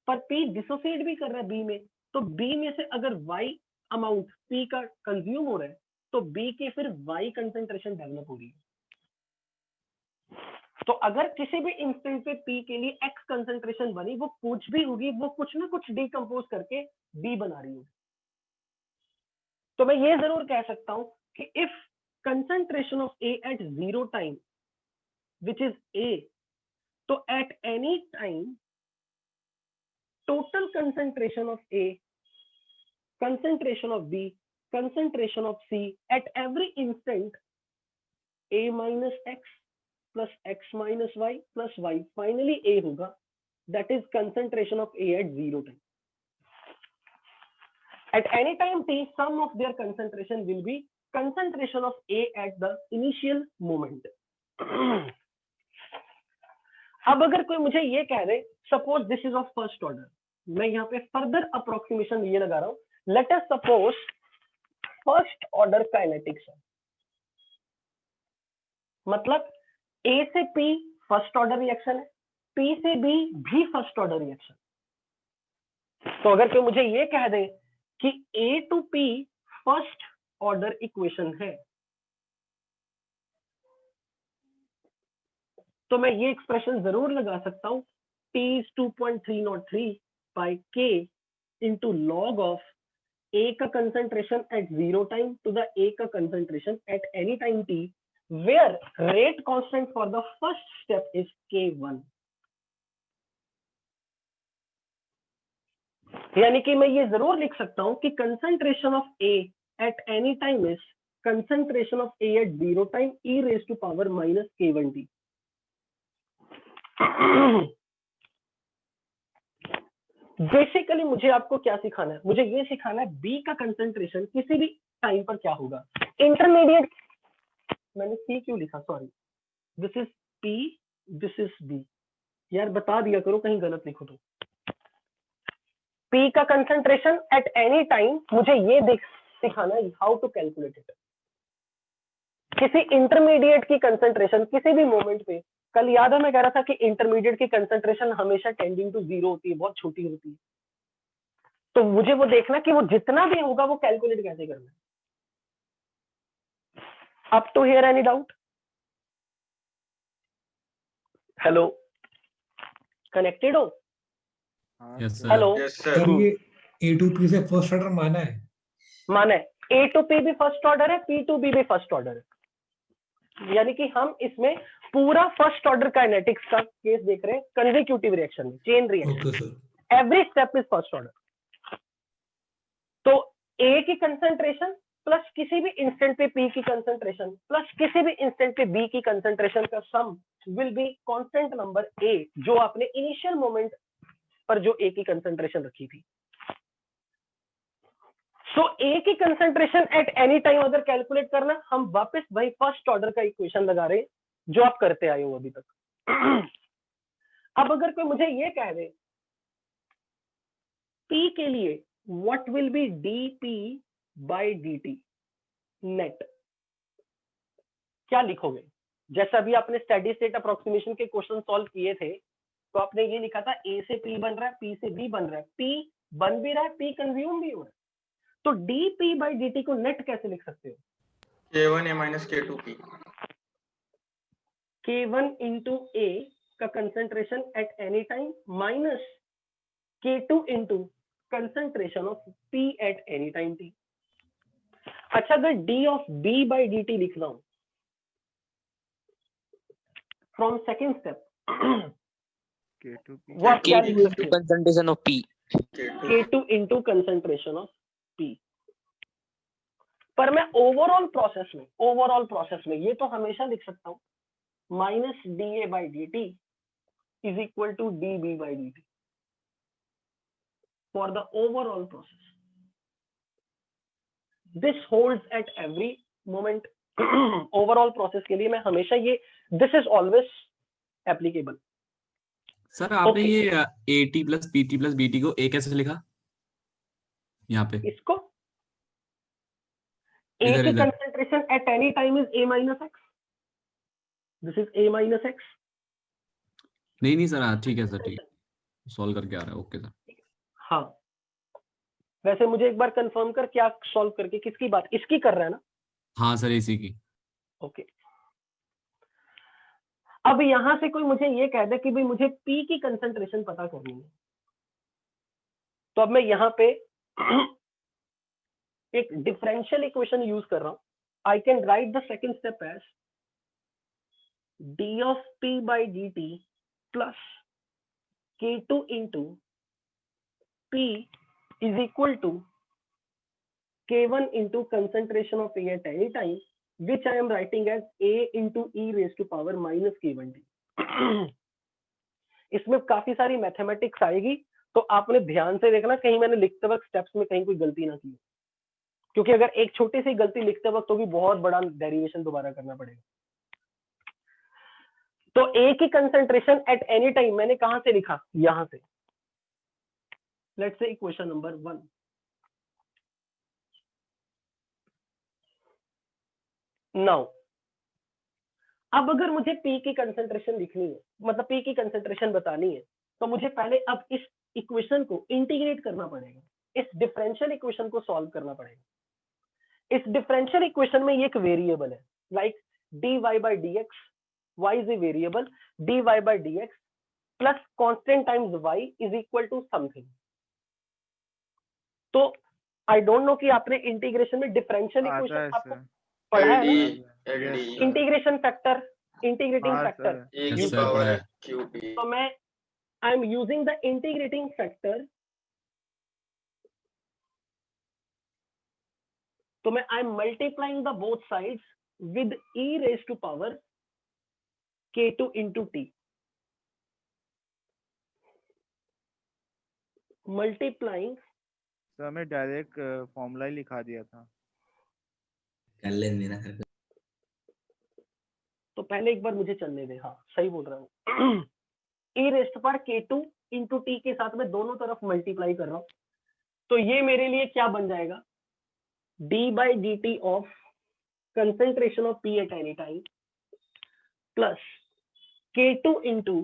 पर P डिसोसिएट भी कर रहा है B में, तो B में से अगर Y अमाउंट P का कंज्यूम हो रहा है तो B की फिर Y कंसंट्रेशन डेवलप हो रही है। तो अगर किसी भी इंस्टेंट पे P के लिए X कंसंट्रेशन बनी, वो कुछ भी होगी, वो कुछ ना कुछ डिकम्पोज करके B बना रही होगी। तो मैं ये जरूर कह सकता हूं कि if concentration of A at 0 time which is A, तो at any time total concentration of A, concentration of B, concentration of C at every instant A minus X plus X minus Y plus Y finally A होगा, that is concentration of A at 0 time. At any time t, sum of their concentration will be concentration of A at the initial moment. अब अगर कोई मुझे ये कह दे suppose this is of first order, मैं यहाँ पे फर्दर अप्रोक्सीमेशन ये लगा रहा हूं, let us suppose first order kinetics है, मतलब A से P फर्स्ट ऑर्डर रिएक्शन है, P से B भी फर्स्ट ऑर्डर रिएक्शन। तो अगर कोई मुझे ये कह दे कि A to P first order equation है, तो मैं ये एक्सप्रेशन जरूर लगा सकता हूं, T is 2.303 by K into log of A का concentration at 0 time to the A का concentration at any time T, where rate constant for the first step is K1। यानी कि मैं ये जरूर लिख सकता हूं कि concentration of A at any time is concentration of A at 0 time e raised to power minus k1t. Basically मुझे आपको क्या सिखाना है? मुझे ये सिखाना है B का कंसंट्रेशन किसी भी टाइम पर क्या होगा. इंटरमीडिएट, मैंने C क्यों लिखा, sorry, this is P, this is B. यार बता दिया करो कहीं गलत लिखो तो. P का कंसंट्रेशन एट एनी टाइम, मुझे ये सिखाना है हाउ टू कैलकुलेट इट. किसी इंटरमीडिएट की कंसंट्रेशन किसी भी मोमेंट पे, कल याद है मैं कह रहा था कि इंटरमीडिएट की कंसंट्रेशन हमेशा टेंडिंग टू 0 होती है, बहुत छोटी होती है. तो मुझे वो देखना कि वो जितना भी होगा वो कैलकुलेट कैसे करना है. Up to here any doubt? Hello, connected हो? Yes sir. Hello, yes sir. ये A2P से फर्स्ट ऑर्डर माना है? माना है. A to P भी फर्स्ट ऑर्डर है, P to B भी फर्स्ट ऑर्डर है. यानी कि हम इसमें पूरा फर्स्ट ऑर्डर काइनेटिक्स का केस देख रहे हैं, कंसेक्यूटिव रिएक्शन में, chain reaction. Okay sir. Every step is first order. तो A की कंसंट्रेशन प्लस किसी भी इंस्टेंट पे P की कंसंट्रेशन प्लस किसी भी इंस्टेंट पे B की कंसंट्रेशन का sum will be constant number A, जो आपने इनिशियल मोमेंट पर जो A की कंसंट्रेशन रखी थी. सो A की कंसंट्रेशन एट एनी टाइम अगर कैलकुलेट करना, हम वापस भाई फर्स्ट ऑर्डर का इक्वेशन लगा रहे हैं जो आप करते आए हो अभी तक. अब अगर कोई मुझे ये कह दे P के लिए what will be dP by dt net, क्या लिखोगे? जैसा अभी आपने स्टेडी स्टेट अप्रोक्सीमेशन के क्वेश्चन सॉल्व किए थे, तो आपने ये लिखा था A से P बन रहा है, P से B बन रहा है, P बन भी रहा है, P कंज्यूम भी हो रहा है. तो dP बाय dt को नेट कैसे लिख सकते हो? K1A minus K2P. K1 into A का concentration at any time minus K2 into concentration of P at any time T. अच्छा, अगर D of B by dt लिखना हो फ्रॉम सेकेंड स्टेप, K2P. वो आप क्या लिख सकते हो? concentration of P. K2 into concentration of P. पर मैं ओवरऑल प्रोसेस में ये तो हमेशा लिख सकता हूं, minus DA by dt is equal to DB by dt for the overall process. This holds at every moment. Overall process के लिए मैं हमेशा ये, this is always applicable. Sir आपने Okay. ये AT plus PT plus BT को A कैसे लिखा यहाँ पे? इसको A इधर की इधर concentration at any time is A minus x. This is A minus x. नहीं सर, हाँ ठीक है सर, ठीक है, सॉल्व करके आ रहा है. Okay sir. हाँ, वैसे मुझे एक बार कंफर्म कर, क्या सॉल्व करके, किसकी बात, इसकी कर रहा है ना? हाँ सर, इसी की. ओके. अब यहां से कोई मुझे ये कह दे कि भाई मुझे P की कंसंट्रेशन पता करनी है, तो अब मैं यहाँ पे एक डिफरेंशियल इक्वेशन यूज कर रहा हूं. I can write the second step as d of P by dt plus K2 into P is equal to K1 into concentration of A at any time, which I am writing as A into e raised to power minus K1t. इसमें काफी सारी mathematics आएगी, तो आपने ध्यान से देखना कहीं मैंने लिखते वक्त स्टेप्स में कहीं कोई गलती ना की, क्योंकि अगर एक छोटी सी गलती लिखते वक्त तो भी बहुत बड़ा डेरिवेशन दोबारा करना पड़ेगा. तो A की कंसंट्रेशन एट एनी टाइम मैंने कहां से लिखा? यहां से. Let's say equation number 1. Now अब अगर मुझे P की कंसंट्रेशन लिखनी है, मतलब P की कंसंट्रेशन बतानी है, तो मुझे पहले अब इस इक्वेशन को इंटीग्रेट करना पड़ेगा, इस डिफरेंशियल इक्वेशन को सॉल्व करना पड़ेगा. इस डिफरेंशियल इक्वेशन में ये एक वेरिएबल है, like dy by dx, y is a variable, dy by dx plus constant times y is equal to something. तो आई डोंट नो कि आपने इंटीग्रेशन में डिफरेंशियल इक्वेशन आपको पढ़ा है ना? Integration factor, integrating factor. Yes, sir, पढ़ा है. तो मैं I am using the integrating factor. तो मैं I am multiplying the both sides with e raise to power k2 into t, multiplying. Sir हमने डायरेक्ट फॉर्मूला ही लिखा दिया था। कर लेंगे ना। तो पहले एक बार मुझे चलने दे, हाँ सही बोल रहा हूँ। e raise to power k2 into t के साथ मैं दोनों तरफ मल्टीप्लाई कर रहा हूँ, तो ये मेरे लिए क्या बन जाएगा, d by dt of concentration of p at any time plus k2 into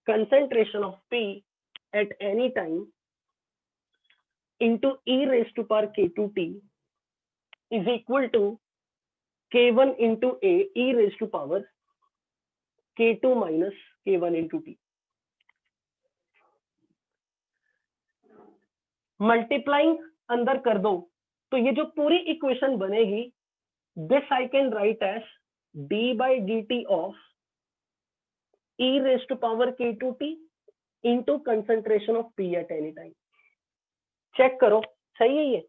concentration of p at any time into e raised to power k2t is equal to k1 into a e raised to power k2 minus k1 into t. Multiplying अंदर कर दो तो ये जो पूरी equation बनेगी, this I can write as d by dt of e raised to power k2t into concentration of p at any time. Check करो सही है ये?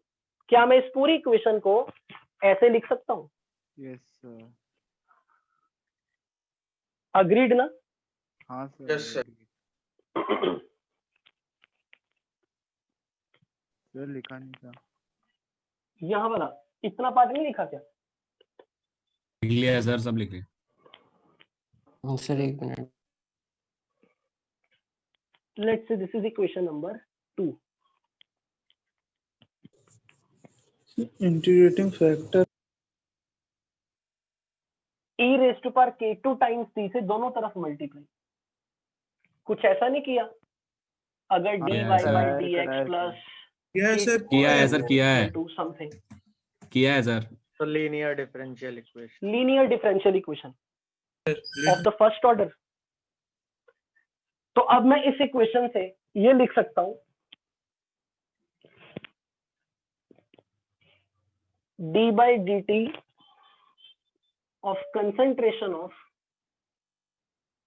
क्या मैं इस पूरी इक्वेशन को ऐसे लिख सकता हूँ? Yes sir. अग्रीड ना? हाँ सर। Yes sir. सर लिखा नहीं था। यहाँ वाला इतना पार्ट नहीं लिखा क्या? लिख लिया है सर, सब लिख लिया। सर एक minute. Let's say this is equation number 2. Integrating factor e raised to power k2 times t से दोनों तरफ मल्टीप्लाई। कुछ ऐसा नहीं किया? अगर dy किया है by सर। dx plus किया है सर। किया है सर, किया है, to something, किया है सर। तो linear differential equation. linear differential equation of the first order। तो अब मैं इस इक्वेशन से ये लिख सकता हूं, d by dt of concentration of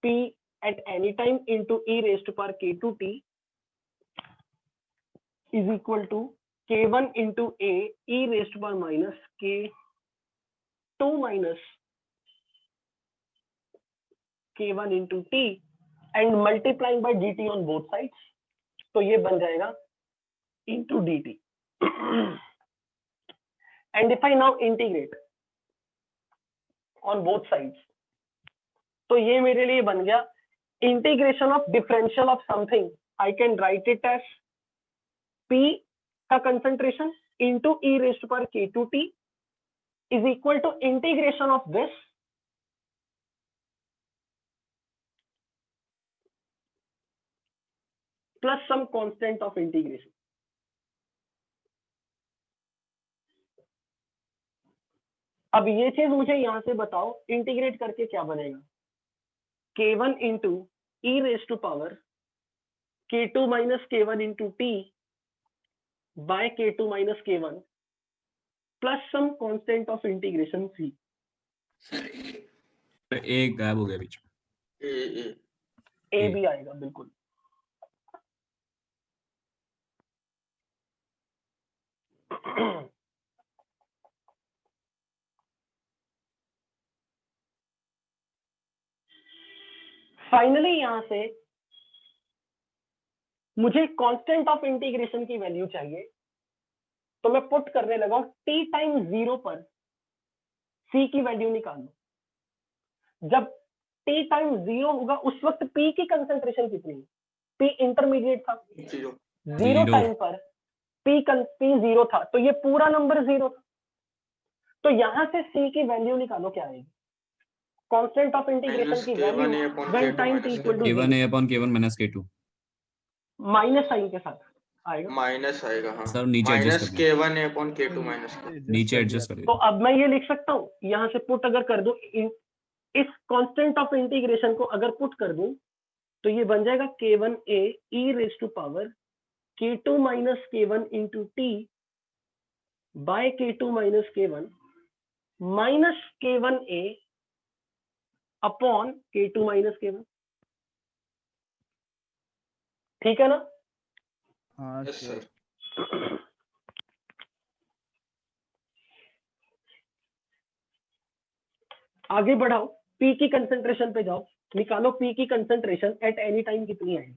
p at any time into e raised to power k2t is equal to k1 into a e raised to power minus k2 minus k1 into t and multiplying by dt on both sides, तो ये बन जाएगा into dt। and if I now integrate on both sides, तो ये मेरे लिए बन गया integration of differential of something, I can write it as p का concentration into e raised to power k2t is equal to integration of this plus some constant of integration। अब ये चीज मुझे यहां से बताओ, इंटीग्रेट करके क्या बनेगा, k1 into e raised to power k2 minus k1 into t by k2 minus k1 plus some constant of integration c। एक गायब हो गया बीच में। ए भी आएगा बिल्कुल। फाइनली यहां से मुझे कांस्टेंट ऑफ इंटीग्रेशन की वैल्यू चाहिए, तो मैं पुट करने लगा हूं t टाइम 0 पर c की वैल्यू निकाल लो। जब t टाइम 0 होगा उस वक्त p की कंसंट्रेशन कितनी है? p इंटरमीडिएट था, 0 टाइम पर p 0 था, तो ये पूरा नंबर 0 था। तो यहां से c की वैल्यू निकालो, क्या आएगी? कांस्टेंट ऑफ इंटीग्रेशन की value when time t equal to k1a upon k1 minus k2 minus sign के साथ आएगा, माइनस आएगा। हाँ सर नीचे माइनस एडजस्ट कर k1 अपॉन k2 माइनस नीचे एडजस्ट कर तो अब मैं ये लिख सकता हूँ, यहाँ से पुट अगर कर दूं इस कांस्टेंट ऑफ इंटीग्रेशन को अगर पुट कर दूं तो ये बन जाएगा k1a e raise to power k2 minus k1 into t by k2 minus k1 minus k1a upon k2 minus k1। ठीक है ना? हाँ यस सर। सर। आगे बढ़ाओ, पी की कंसंट्रेशन पे जाओ, निकालो पी की कंसंट्रेशन एट एनी टाइम कितनी है।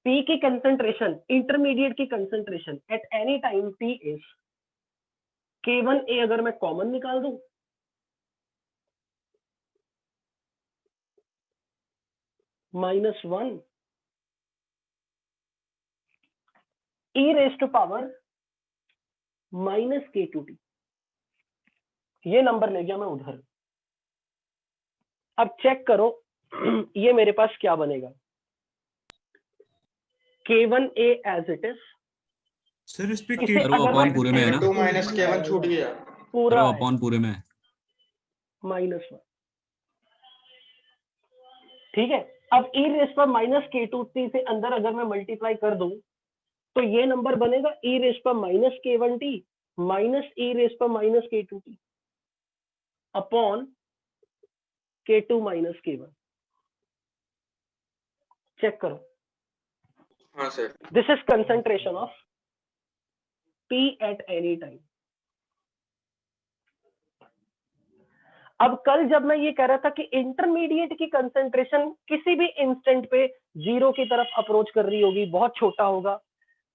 पी की कंसंट्रेशन, इंटरमीडिएट की concentration at any time T is K1A, अगर मैं कॉमन निकाल दूं -1 e raised to power -K2T, ये नंबर ले गया मैं उधर। अब चेक करो ये मेरे पास क्या बनेगा, K1A as it is. Sir इस पे इसे सर वो अगर अपॉन मैं पूरे में है ना? K2 माइनस K1 छूट गया। सर पूरा वो अपॉन पूरे में है। -1, ठीक है। अब e रेस पर -K2T से अंदर अगर मैं मल्टीप्लाई कर दूं तो ये नंबर बनेगा e रेस पर -K1T माइनस e रेस पर -K2T upon K2 minus K1। Check करो, हाँ sir. This is concentration of P at any time. अब कल जब मैं ये कह रहा था कि इंटरमीडिएट की कंसंट्रेशन किसी भी इंस्टेंट पे जीरो की तरफ अप्रोच कर रही होगी, बहुत छोटा होगा।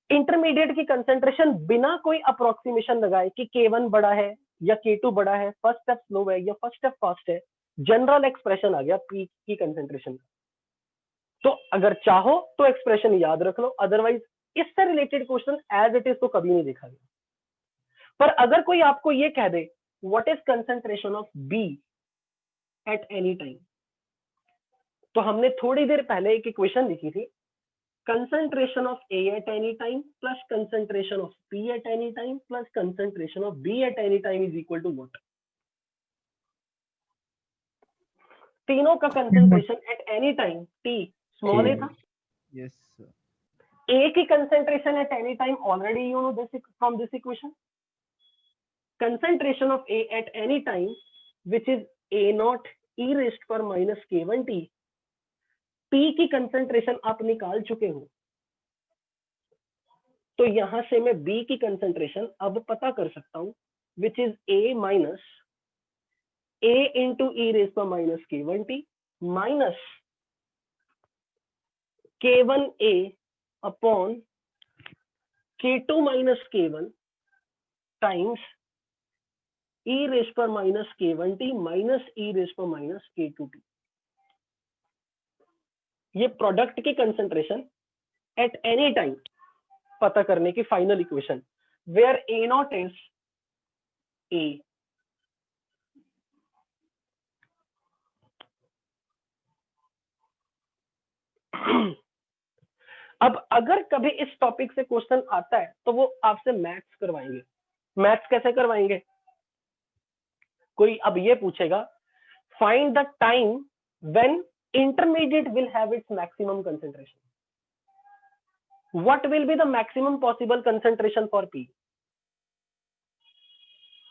इंटरमीडिएट की कंसंट्रेशन बिना कोई अप्रोक्सीमेशन लगाए कि K1 बड़ा है या K2 बड़ा है, फर्स्ट स्टेप स्लो है या फर्स्ट स्टेप फास्ट है, जनरल एक्सप्रेशन आ गया P की कंसंट्रेशन। तो अगर चाहो तो एक्सप्रेशन याद रख लो, अदरवाइज इससे related question as it is तो कभी नहीं देखा गया। पर अगर कोई आपको ये कह दे what is concentration of B at any time, तो हमने थोड़ी देर पहले एक इक्वेशन लिखी थी, concentration of A at any time plus concentration of P at any time plus concentration of B at any time is equal to what? तीनों का concentration at any time T small a था। Yes, sir. A की concentration at any time already you know this from this equation. Concentration of A at any time which is A naught e raised per minus K1T, P की concentration आप निकाल चुके हो, तो यहां से मैं B की कंसंट्रेशन अब पता कर सकता हूं, which is A minus A into e raise पर minus K1T minus K1A upon K2 minus K1 times e raise पर minus K1T minus e raise पर माइनस K2T। ये प्रोडक्ट की कंसंट्रेशन एट एनी टाइम पता करने की final equation, where A naught is A। अब अगर कभी इस टॉपिक से क्वेश्चन आता है तो वो आपसे मैथ्स करवाएंगे। मैथ्स कैसे करवाएंगे? कोई अब ये पूछेगा find the time when intermediate will have its maximum concentration, what will be the maximum possible concentration for P।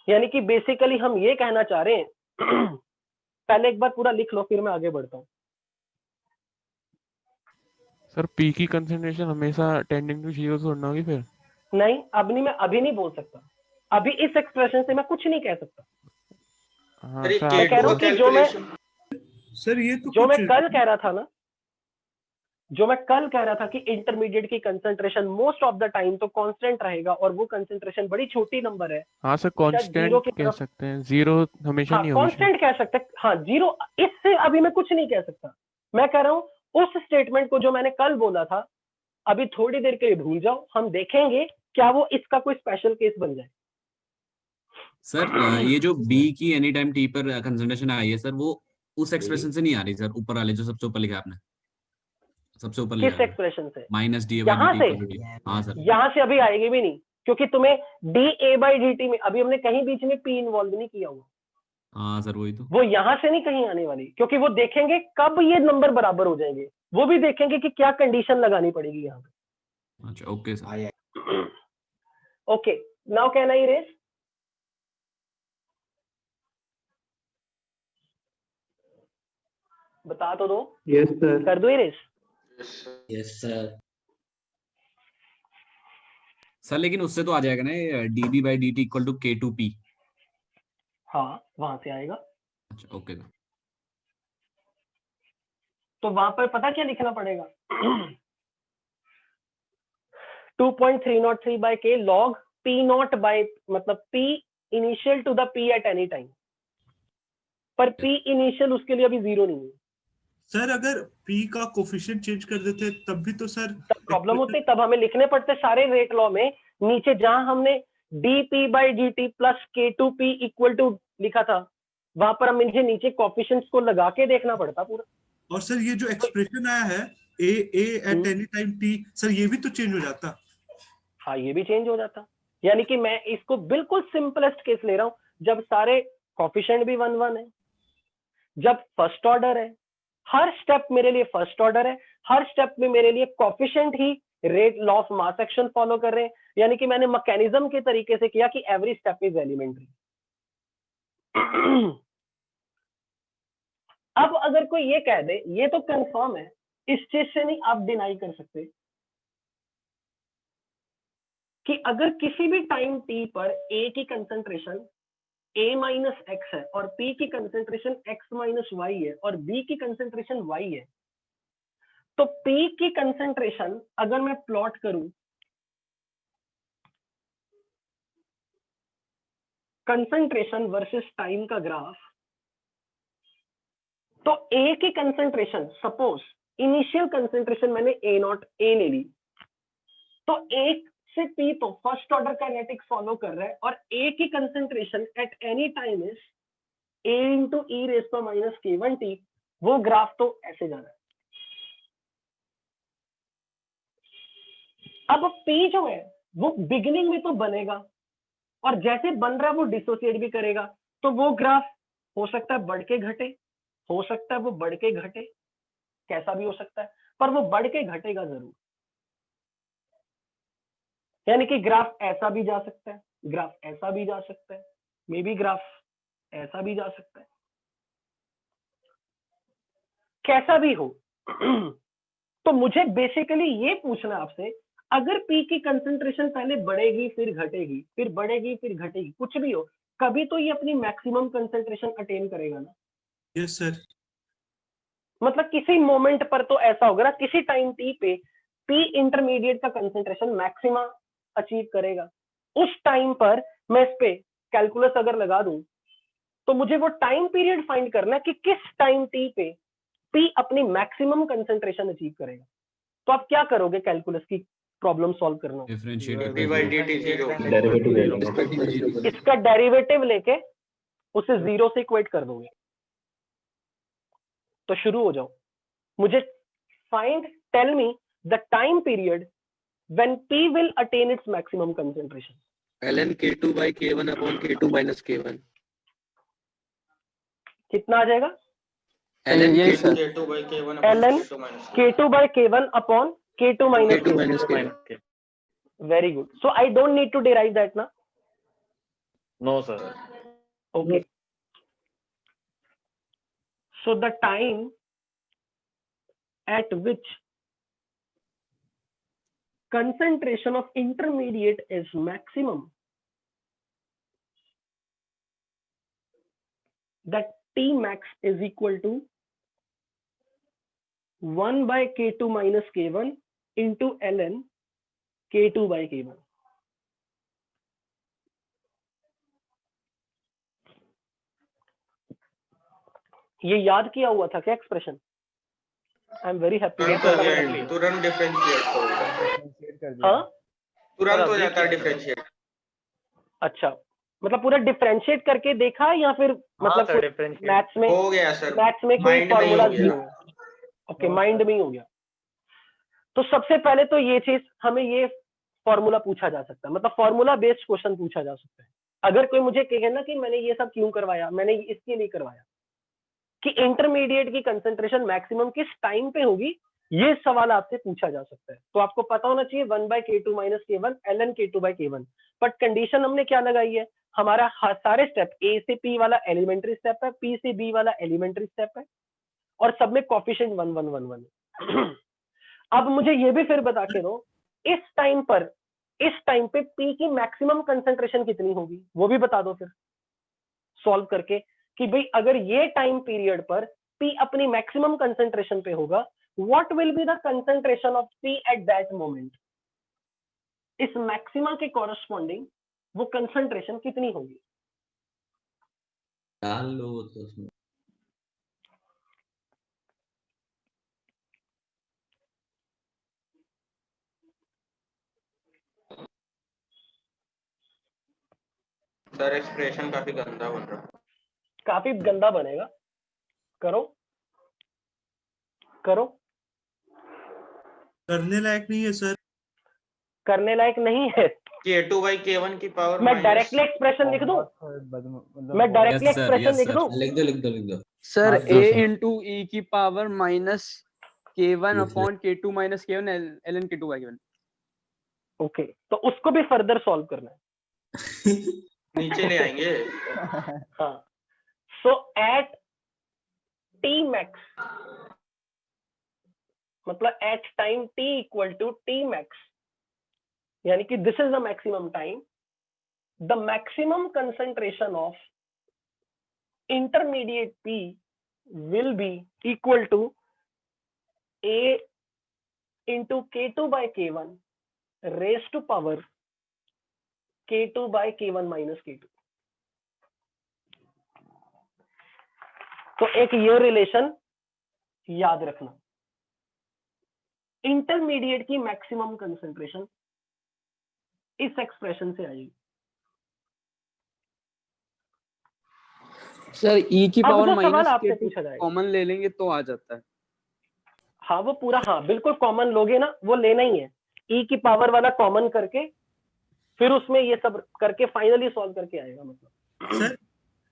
यानी कि बेसिकली हम ये कहना चाह रहे हैं पहले एक बार पूरा लिख लो फिर मैं आगे बढ़ता हूँ। सर पी की कंसंट्रेशन हमेशा टेंडिंग टू जीरो छोड़ना होगी फिर? नहीं, अभी नहीं बोल सकता, अभी इस एक्सप्रेशन से मैं कुछ नहीं कह सकता। हाँ अरे सर मैं कह रहा हूँ कि सर ये तो जो मैं कुछ कल कह रहा था ना, जो मैं कल कह रहा था कि इंटरमीडिएट की concentration most of the time तो कांस्टेंट रहेगा और वो कंसंट्रेशन बड़ी छोटी नंबर है। हाँ सर जीरो कांस्टेंट की कह तरफ, सकते हैं, जीरो हमेशा हाँ नहीं होगी शायद। कांस्टेंट कह सकते हैं, हाँ जीरो, इससे अभी मैं कुछ नहीं कह सकता। मैं कह रहा हूँ उस स्टेटमेंट को जो मैंने कल बोला था अभी थोड़ी देर के लिए भूल जाओ, हम देखेंगे क्या वो इसका कोई स्पेशल केस बन जाए। सर ये जो B की एनी टाइम T पर कंसंट्रेशन आई है सर, वो उस एक्सप्रेशन से नहीं आ रही सर, ऊपर वाले जो सबसे ऊपर लिखा है आपने, सबसे ऊपर किस लिखा है एक्सप्रेशन से? माइनस डी यहाँ से, हाँ सर, यहाँ से अभी आएगी भी नहीं क्योंकि तुम्हें dA/dt में अभी हमने कहीं बीच में P इन्वॉल्व नहीं किया हुआ। हाँ सर वही तो। वो यहां से नहीं कहीं आने वाली, क्योंकि वो देखेंगे कब ये नंबर बराबर हो जाएंगे, वो भी देखेंगे कि क्या कंडीशन लगानी पड़ेगी यहाँ पे। अच्छा okay sir. Okay, now can I erase? बता तो दो। Yes sir. कर दो इरेज? Yes sir. सर लेकिन उससे तो आ जाएगा ना dB by dt equal to K2P। हाँ वहां से आएगा। अच्छा ओके सर। तो वहां पर पता क्या लिखना पड़ेगा 2.303 by k log p naught by मतलब p initial to the p at any time, पर p इनिशियल उसके लिए अभी 0 नहीं है। सर अगर p का कोफिशिएंट चेंज कर देते तब भी तो सर तब प्रॉब्लम होती, तब हमें लिखने पड़ते सारे रेट लॉ में नीचे जहां हमने dp by dt plus k2p equal to लिखा था, वहां पर हम मुझे नीचे कोफिशिएंट्स को लगा के देखना पड़ता पूरा। और सर ये जो एक्सप्रेशन आया है a eight any time t, sir ये भी तो चेंज हो जाता। हाँ ये भी चेंज हो जाता, यानी कि मैं इसको बिल्कुल सिंपलेस्ट केस ले रहा हूं जब सारे कोफिशिएंट भी 1 1 है, जब फर्स्ट ऑर्डर है, हर स्टेप मेरे लिए फर्स्ट ऑर्डर है, हर स्टेप में मेरे लिए coefficient he rate law of mass action follow कर रहे हैं, यानी कि मैंने मैकेनिज्म के तरीके से किया कि एवरी स्टेप इज एलिमेंट्री। अब अगर कोई ये कह दे, ये तो कंफर्म है, इस चीज से नहीं आप डिनाई कर सकते कि अगर किसी भी टाइम t पर a की कंसंट्रेशन a माइनस एक्स है और p की कंसंट्रेशन x माइनस वाई है और b की कंसंट्रेशन y है, तो p की कंसंट्रेशन अगर मैं प्लॉट करूं कंसंट्रेशन वर्सेस टाइम का ग्राफ, तो a की कंसंट्रेशन सपोज इनिशियल कंसंट्रेशन मैंने a नॉट a ले ली, तो एक से p तो फर्स्ट ऑर्डर काइनेटिक्स फॉलो कर रहा है और a की concentration at any time is a into e raise पर माइनस k1t, वो ग्राफ तो ऐसे जा रहा है। अब p जो है वो बिगिनिंग में तो बनेगा और जैसे बन रहा है वो डिसोसिएट भी करेगा, तो वो ग्राफ हो सकता है बढ़ के घटे, हो सकता है वो बढ़ के घटे, कैसा भी हो सकता है, पर वो बढ़ के घटेगा जरूर। यानी कि ग्राफ ऐसा भी जा सकता है, ग्राफ ऐसा भी जा सकता है, मे बी ग्राफ ऐसा भी जा सकता है, कैसा भी हो। तो मुझे बेसिकली ये पूछना आपसे, अगर पी की कंसंट्रेशन पहले बढ़ेगी फिर घटेगी, फिर बढ़ेगी फिर घटेगी, कुछ भी हो, कभी तो ये अपनी मैक्सिमम कंसंट्रेशन अटेन करेगा ना। Yes sir. मतलब किसी मोमेंट पर तो ऐसा होगा ना, किसी टाइम टी पे पी इंटरमीडिएट का कंसंट्रेशन मैक्सिमा अचीव करेगा। उस टाइम पर मैं इस पे कैलकुलस अगर लगा दूं तो मुझे वो टाइम पीरियड फाइंड करना है कि किस टाइम टी पे पी अपनी मैक्सिमम कंसंट्रेशन अचीव करेगा। तो आप क्या करोगे कैलकुलस की प्रॉब्लम सॉल्व करना, इसका डेरिवेटिव लेके उसे 0 से इक्वेट कर दोगे। तो शुरू हो जाओ, मुझे find tell me the time period when P will attain its maximum concentration. ln K2 by K1 upon K2 minus K1. कितना आ जाएगा? ln K2 by K1 ln K2 by K1 upon K2 minus K1. Very good. So I don't need to derive that now. No sir. Okay. So the time at which concentration of intermediate is maximum, that T max is equal to 1 by K2 minus K1 into ln K2 by K1. ये याद किया हुआ था क्या expression? I am very happy. तुरंत differentiate हाँ तुरंत हो जाता है डिफरेंशिएट। अच्छा, मतलब पूरा डिफरेंशिएट करके देखा या फिर मतलब मैथ्स में हो गया सर, मैथ्स में कोई फॉर्मूला नहीं है? ओके, माइंड में ही हो गया। तो सबसे पहले तो ये चीज हमें ये फॉर्मूला पूछा जा सकता है, मतलब फॉर्मूला बेस्ड क्वेश्चन पूछा जा सकता है। अगर कोई मुझे कहे ना कि मैंने ये सब क्यों करवाया, मैंने इसके लिए करवाया कि इंटरमीडिएट की कंसंट्रेशन मैक्सिमम किस टाइम पे होगी, ये सवाल आपसे पूछा जा सकता है। तो आपको पता होना चाहिए 1 by K2 minus K1 ln K2 by K1। But condition हमने क्या लगाई है, हमारा सारे स्टेप A से P वाला एलिमेंट्री स्टेप है, P से B वाला एलिमेंट्री स्टेप है और सब में कोफिशिएंट 1 1 1 1। अब मुझे ये भी फिर बता के दो, इस टाइम पर इस टाइम पे पी की मैक्सिमम कंसंट्रेशन कितनी होगी वो भी बता दो फिर सॉल्व करके कि भाई अगर ये टाइम पीरियड पर पी अपनी मैक्सिमम कंसंट्रेशन पे होगा, what will be the concentration of P at that moment. इस मैक्सिमा के कॉरस्पॉन्डिंग वो कंसंट्रेशन कितनी होगी। डाल लो तो उसमें। सर एक्सप्रेशन काफी गंदा बन रहा है। काफी गंदा बनेगा, करो करो। करने लायक नहीं है सर। करने लायक नहीं है। K2 by K1 की पावर मैं डायरेक्टली एक्सप्रेशन लिख दूं, मैं डायरेक्टली एक्सप्रेशन लिख दूं। लिख दो सर हाँ, a सर। इंटू e की power minus k1 upon k2 minus k1 ln k2 by k1। Okay, तो उसको भी फर्दर सॉल्व करना है। नीचे ले आएंगे। हाँ, सो एट टी मैक्स, मतलब एट time t equal to T max, यानी कि this is the maximum time, the maximum concentration of intermediate p will be equal to a into k2 by k1 raised to power k2 by k1 minus k2। तो एक ये relation याद रखना, intermediate की maximum concentration इस expression से आएगी। Sir e की अब पावर जो सवाल माइनस आपसे k2 पूछा जाएगा, कॉमन ले लेंगे तो आ जाता है। हाँ वो पूरा, हाँ बिल्कुल कॉमन लोगे ना, वो लेना ही है, e की पावर वाला कॉमन करके फिर उसमें ये सब करके फाइनली सॉल्व करके आएगा। मतलब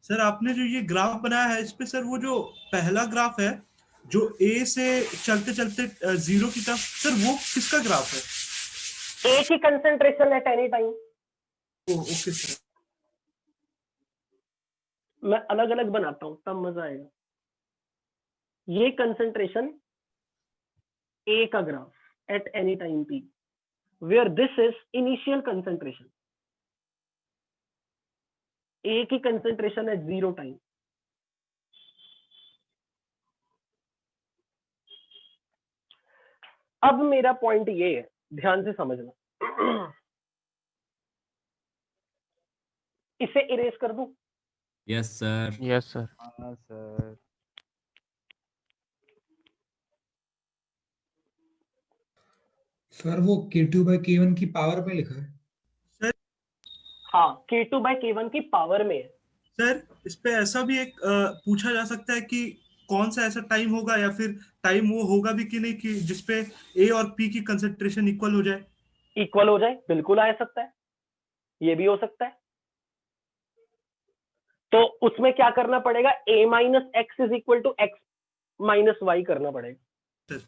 सर आपने जो ये ग्राफ बनाया है इस पे सर वो जो पहला ग्राफ है जो ए से चलते चलते जीरो की तरफ, सर वो किसका ग्राफ है? ए की concentration at any time. Okay sir, मैं अलग अलग बनाता हूं तब मजा आएगा। ये कंसंट्रेशन ए का graph at any time P, where this is initial concentration. A की कंसंट्रेशन एट जीरो टाइम, अब मेरा पॉइंट ये है, ध्यान से समझना। इसे इरेज कर दूं? Yes sir. Yes sir. हाँ सर। सर वो K2 by K1 की पावर में लिखा है। हाँ, K2 by K1 की पावर में है। सर इस पे ऐसा भी एक पूछा जा सकता है कि कौन सा ऐसा टाइम होगा या फिर टाइम वो होगा भी कि नहीं कि जिसपे ए और पी की कंसंट्रेशन इक्वल हो जाए। इक्वल हो जाए, बिल्कुल आ सकता है, ये भी हो सकता है। तो उसमें क्या करना पड़ेगा, a minus X is equal to X minus Y करना पड़ेगा।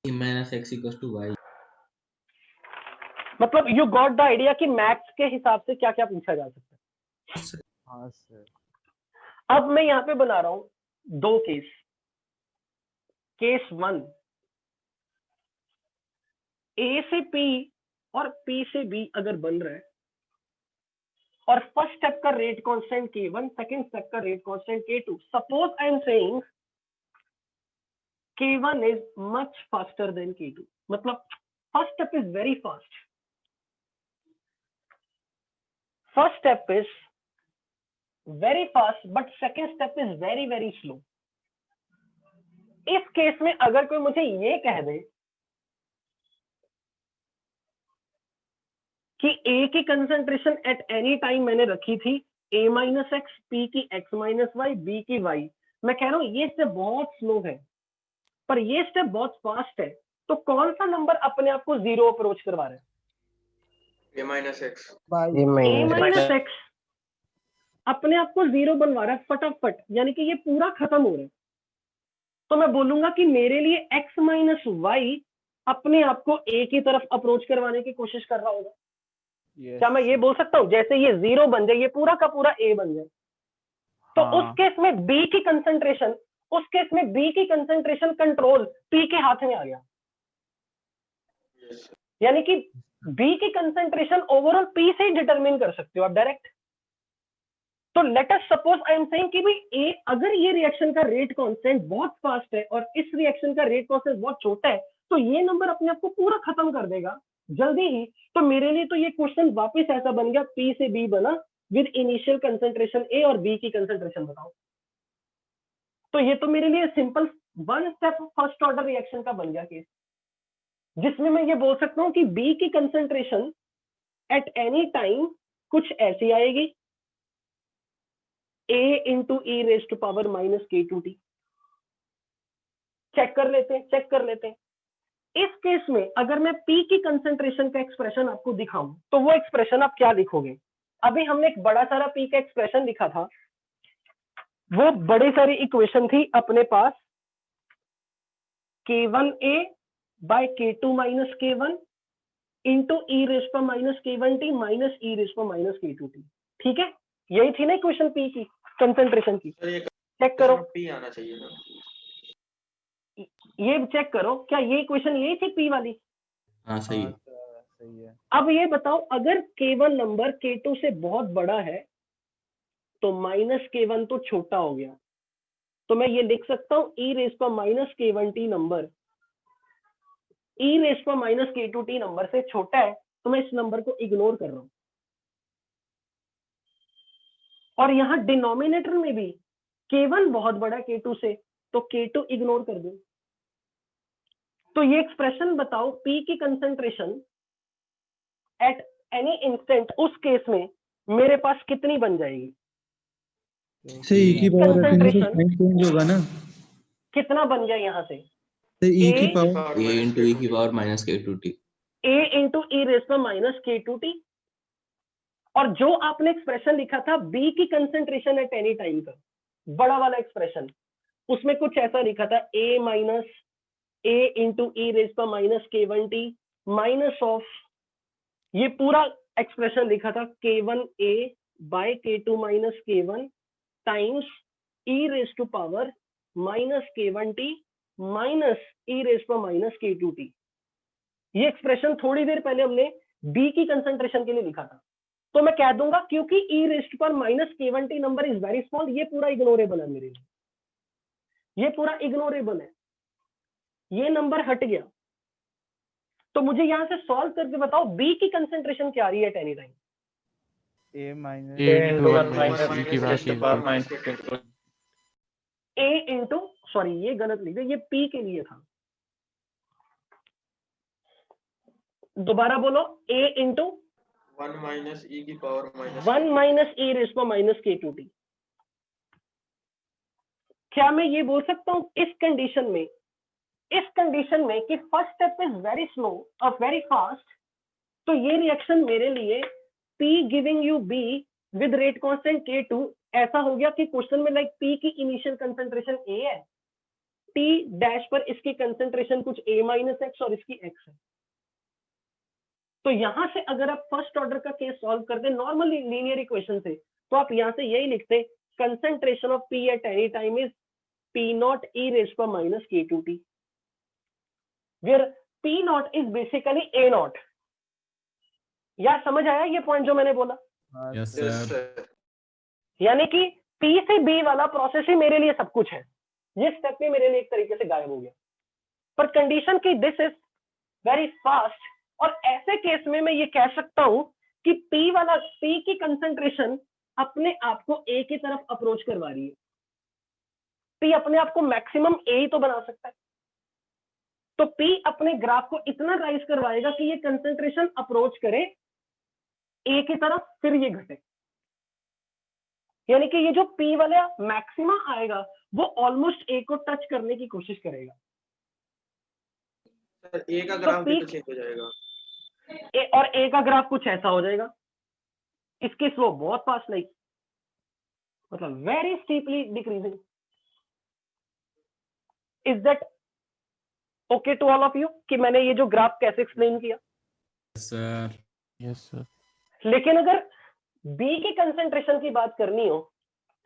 a minus x equals to y। मतलब यू गॉट द आइडिया कि मैथ्स के हिसाब से क्या क्या पूछा जा सकता है। हाँ सर। अब मैं यहाँ पे बना रहा हूं दो केस। केस 1, ए से पी और पी से बी अगर बन रहा है और फर्स्ट स्टेप का rate constant K1, second step का rate constant K2, suppose I am saying K1 is much faster than K2, मतलब first step is very fast, first step is very fast but second step is very very slow। इस case में अगर कोई मुझे ये कह दे कि A की कंसंट्रेशन एट एनी टाइम मैंने रखी थी A माइनस एक्स, P की x माइनस वाई, B की y, मैं कह रहा हूं ये स्टेप बहुत स्लो है पर ये स्टेप बहुत फास्ट है, तो कौन सा नंबर अपने आप को जीरो अप्रोच करवा रहा है? A minus x। A minus x अपने आप को जीरो बनवा रहा है फटाफट, यानी कि ये पूरा खत्म हो रहा है। तो मैं बोलूंगा कि मेरे लिए x माइनस वाई अपने आप को A की तरफ अप्रोच करवाने की कोशिश कर रहा होगा। क्या मैं ये बोल सकता हूँ जैसे ये जीरो बन जाए ये पूरा का पूरा A बन जाए? तो उस केस में B की कंसंट्रेशन, उस केस में B की कंसंट्रेशन कंट्रोल P के हाथ में आ गया, यानी कि बी की कंसेंट्रेशन ओवरऑल पी से ही डिटरमिन कर सकते हो आप डायरेक्ट। तो late us suppose I am saying कि भाई ए, अगर ये रिएक्शन का रेट कांस्टेंट बहुत फास्ट है और इस रिएक्शन का रेट कांस्टेंट बहुत छोटा है, तो ये नंबर अपने आप को पूरा खत्म कर देगा जल्दी ही। तो मेरे लिए तो ये क्वेश्चन वापस ऐसा बन गया, पी से बी बना विद इनिशियल कंसेंट्रेशन ए और बी की कंसेंट्रेशन बताओ। तो ये तो मेरे लिए simple one step first order reaction का बन गया केस, जिसमें मैं ये बोल सकता हूँ कि बी की कंसेंट्रेशन एट एनी टाइम कुछ ऐसी आएगी, a into e raised to power minus k2t। चेक कर लेते हैं। इस केस में अगर मैं p की कंसेंट्रेशन का एक्सप्रेशन आपको दिखाऊं तो वो एक्सप्रेशन आप क्या लिखोगे? अभी हमने एक बड़ा सारा p का एक्सप्रेशन लिखा था, वो बड़ी सारी इक्वेशन थी अपने पास, k1a by k2 minus k1 into e raised to minus k1t minus e raised to minus k2t। ठीक है, यही थी ना इक्वेशन पी की कंसेंट्रेशन की। चेक करो, पी आना चाहिए ना, ये चेक करो, क्या ये इक्वेशन यही थी पी वाली? हाँ सही है। सही है। अब ये बताओ, अगर k1 नंबर k2 से बहुत बड़ा है तो माइनस k1 तो छोटा हो गया, तो मैं ये लिख सकता हूं e रेज पर minus k1t number e raise पर माइनस k2t नंबर से छोटा है, तो मैं इस नंबर को इग्नोर कर रहा हूं। और यहां डिनोमिनेटर में भी k1 बहुत बड़ा है k2 से, तो k2 इग्नोर कर दो। तो ये एक्सप्रेशन बताओ, p की कंसेंट्रेशन एट एनी इंस्टेंट उस केस में मेरे पास कितनी बन जाएगी? से e की पावर रखेंगे तो कंसेंट्रेशन साइन चेंज होगा ना, कितना बन गया यहाँ से? तो e की a power a into e की power minus k2t। a into e raise पर माइनस k2t। और जो आपने एक्सप्रेशन लिखा था b की कंसेंट्रेशन एट एनी टाइम का बड़ा वाला एक्सप्रेशन, उसमें कुछ ऐसा लिखा था a minus a into e raise पर माइनस k1t माइनस ऑफ, ये पूरा एक्सप्रेशन लिखा था k1a by k2 minus k1 times e raise to power minus k1t minus e raise पर माइनस k2t। ये एक्सप्रेशन थोड़ी देर पहले हमने b की कंसेंट्रेशन के लिए लिखा था। तो मैं कह दूंगा क्योंकि ई रेस्ट पर minus k1t number is very small, ये पूरा इग्नोरेबल है मेरे लिए, ये पूरा इग्नोरेबल है, ये नंबर हट गया। तो मुझे यहां से सॉल्व करके बताओ b की कंसेंट्रेशन क्या आ रही है eight any time? a minus a into, sorry ये गलत लिख दिया, ये p के लिए था, दोबारा बोलो, a इंटू 1 माइनस e की power minus 1 minus e raise पर माइनस k2t। क्या मैं ये बोल सकता हूं इस कंडीशन में कि first step is very slow और वेरी फास्ट, तो ये रिएक्शन मेरे लिए p giving you b with rate constant k2 ऐसा हो गया कि क्वेश्चन में लाइक p की इनिशियल कंसेंट्रेशन a है, t डैश पर इसकी कंसेंट्रेशन कुछ a माइनस x और इसकी x है। तो यहां से अगर आप फर्स्ट ऑर्डर का केस सॉल्व करते नॉर्मल लीनियर इक्वेशन से, तो आप यहां से यही लिखते, concentration of p at any time is p nought e raise पर minus k2t, where p nought is basically a nought. यार समझ आया ये पॉइंट जो मैंने बोला? Yes sir. यानी कि p से b वाला प्रोसेस ही मेरे लिए सब कुछ है, ये स्टेप भी मेरे लिए एक तरीके से गायब हो गया। पर कंडीशन की दिस इज वेरी फास्ट, और ऐसे केस में मैं ये कह सकता हूं कि p की कंसेंट्रेशन अपने आप को a की तरफ अप्रोच करवा रही है। p अपने आप को मैक्सिमम a ही तो बना सकता है, तो p अपने ग्राफ को इतना राइज करवाएगा कि ये कंसेंट्रेशन अप्रोच करे a की तरफ, फिर ये घटे। यानी कि ये जो p वाला मैक्सिमा आएगा वो ऑलमोस्ट a को टच करने की कोशिश करेगा। सर a का ग्राफ भी तो चेंज हो जाएगा, और a का ग्राफ कुछ ऐसा हो जाएगा, इसकी स्लो बहुत फास्ट, लाइक मतलब very steeply decreasing. Is that okay to all of you कि मैंने ये जो ग्राफ कैसे एक्सप्लेन किया? Sir yes sir. लेकिन अगर b की कंसेंट्रेशन की बात करनी हो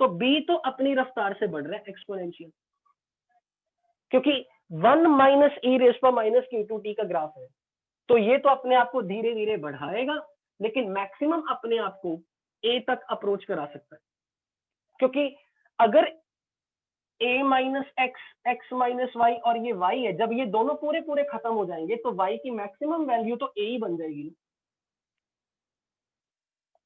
तो b तो अपनी रफ्तार से बढ़ रहा है एक्सपोनेंशियल, क्योंकि 1 माइनस ई रेज पर माइनस k2t का ग्राफ है, तो ये तो अपने आप को धीरे धीरे बढ़ाएगा, लेकिन मैक्सिमम अपने आप को ए तक अप्रोच करा सकता है, क्योंकि अगर a minus X, X minus Y और ये y है, जब ये दोनों पूरे पूरे खत्म हो जाएंगे तो y की मैक्सिमम वैल्यू तो a ही बन जाएगी।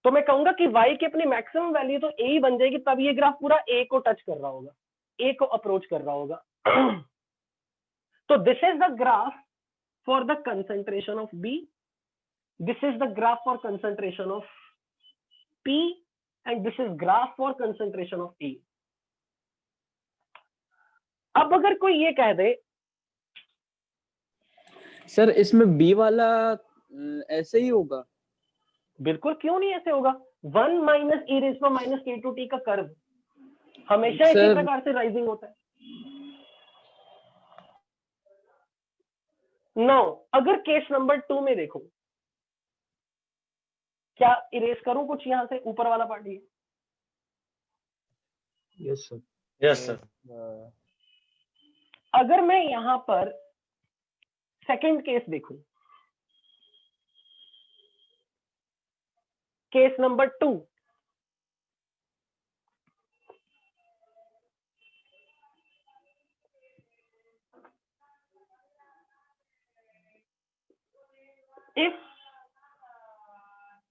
तो मैं कहूंगा कि y की अपनी मैक्सिमम वैल्यू तो a ही बन जाएगी, तब ये ग्राफ पूरा a को टच कर रहा होगा, a को अप्रोच कर रहा होगा। तो this is the graph for the concentration of b, this is the graph for concentration of p, and this is graph for concentration of a। अब अगर कोई ये कह दे सर इसमें बी वाला ऐसे ही होगा? बिल्कुल, क्यों नहीं ऐसे होगा। 1 माइनस ई रेज़ पावर माइनस के टू टी का कर्व हमेशा इसी सर प्रकार से राइजिंग होता है। नाउ अगर केस नंबर 2 में देखो, क्या इरेज करूं कुछ यहां से ऊपर वाला पार्ट ही? Yes sir. Yes sir. अगर मैं यहां पर सेकंड केस देखूं, case number 2, if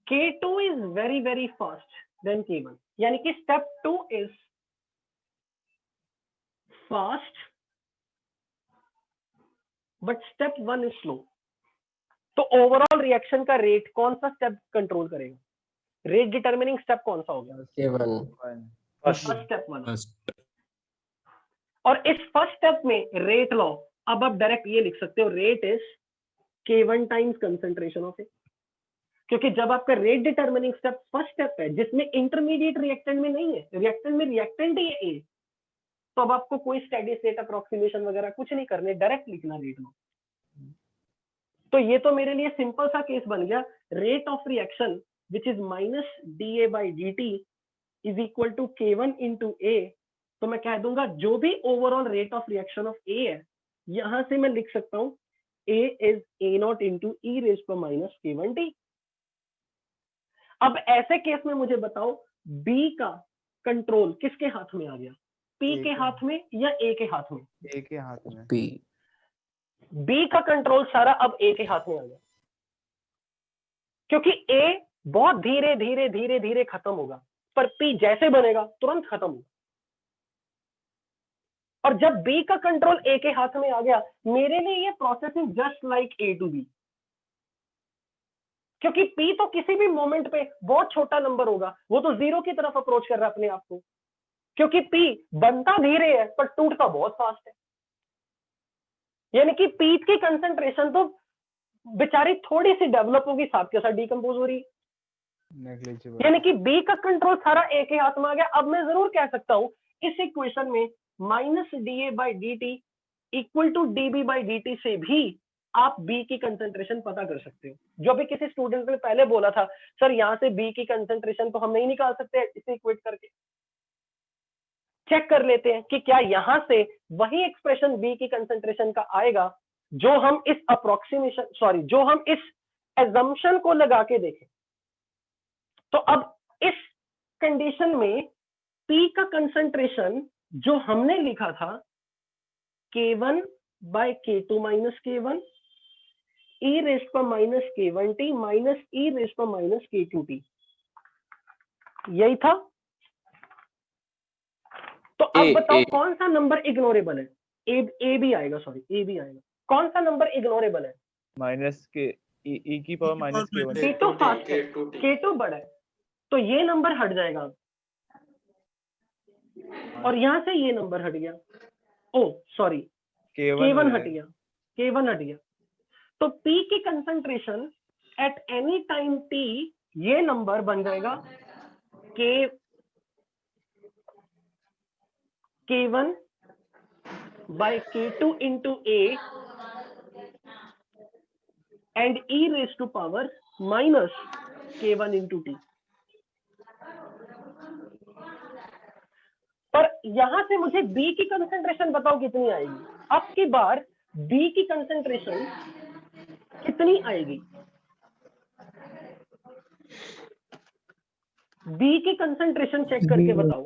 K2 is very very fast then K1, यानी कि step 2 is fast but step 1 is slow, तो ओवरऑल रिएक्शन का रेट कौन सा स्टेप कंट्रोल करेगा? रेट डिटरमिनिंग स्टेप कौन सा होगा? First step 1। और इस फर्स्ट स्टेप में रेट लॉ, अब आप डायरेक्ट ये लिख सकते हो, rate is K1 times concentration of A, क्योंकि जब आपका rate determining step first step है जिसमें इंटरमीडिएट रिएक्टेंट में नहीं है, रिएक्टेंट में रिएक्टेंट ही है ए, तो अब आपको कोई स्टेडी स्टेट अप्रोक्सीमेशन वगैरह कुछ नहीं करने, डायरेक्ट लिखना रेट लॉ। तो ये तो मेरे लिए सिंपल सा केस बन गया, rate of reaction which is minus DA by DT is equal to K1 into A। तो मैं कह दूंगा जो भी overall rate of reaction of A है, यहां से मैं लिख सकता हूं A is A0 into e raised to minus K1t। अब ऐसे केस में मुझे बताओ B का कंट्रोल किसके हाथ में आ गया? P के हाथ में या A के हाथ में? ए के हाथ में। B का कंट्रोल सारा अब A के हाथ में आ गया, क्योंकि A बहुत धीरे धीरे धीरे धीरे खत्म होगा, पर P जैसे बनेगा तुरंत खत्म होगा। और जब B का कंट्रोल A के हाथ में आ गया, मेरे लिए ये process is just like A to B, क्योंकि P तो किसी भी मोमेंट पे बहुत छोटा नंबर होगा, वो तो जीरो की तरफ अप्रोच कर रहा है अपने आप को, क्योंकि P बनता धीरे है पर टूटता बहुत फास्ट है। यानी कि P की कंसंट्रेशन तो बेचारी थोड़ी सी डेवलप होगी, साथ के साथ डिकम्पोज हो रही है। यानी कि B का कंट्रोल सारा A के हाथ में आ गया। अब मैं जरूर कह सकता हूं इस इक्वेशन में minus DA by DT equal to DB by DT से भी आप B की कंसंट्रेशन पता कर सकते हो। जो भी किसी स्टूडेंट ने पहले बोला था सर यहाँ से B की कंसंट्रेशन तो हम नहीं निकाल सकते, इसे इक्वेट करके चेक कर लेते हैं कि क्या यहां से वही एक्सप्रेशन B की कंसंट्रेशन का आएगा जो हम इस अप्रोक्सीमेशन जो हम इस एजम्पशन को लगा के देखें। तो अब इस कंडीशन में P का कंसंट्रेशन जो हमने लिखा था K1 by K2 minus K1 e raised to minus K1t minus e raised to minus K2t, यही था। तो अब बताओ कौन सा नंबर इग्नोरेबल है? ए भी आएगा, ए भी आएगा। कौन सा नंबर इग्नोरेबल है? माइनस के ई की power minus K1। K2 fast है, K2 बड़ा है, तो ये नंबर हट जाएगा और यहां से ये नंबर हट गया। ओ सॉरी, K1 हट गया, K1 हट गया। तो P की concentration at any time T ये नंबर बन जाएगा K1 by K2 into A and e raised to power minus K1 into T। पर यहां से मुझे B की कंसंट्रेशन बताओ कितनी आएगी? अब की बार B की कंसंट्रेशन कितनी कितनी आएगी? बी की कंसंट्रेशन चेक करके बताओ।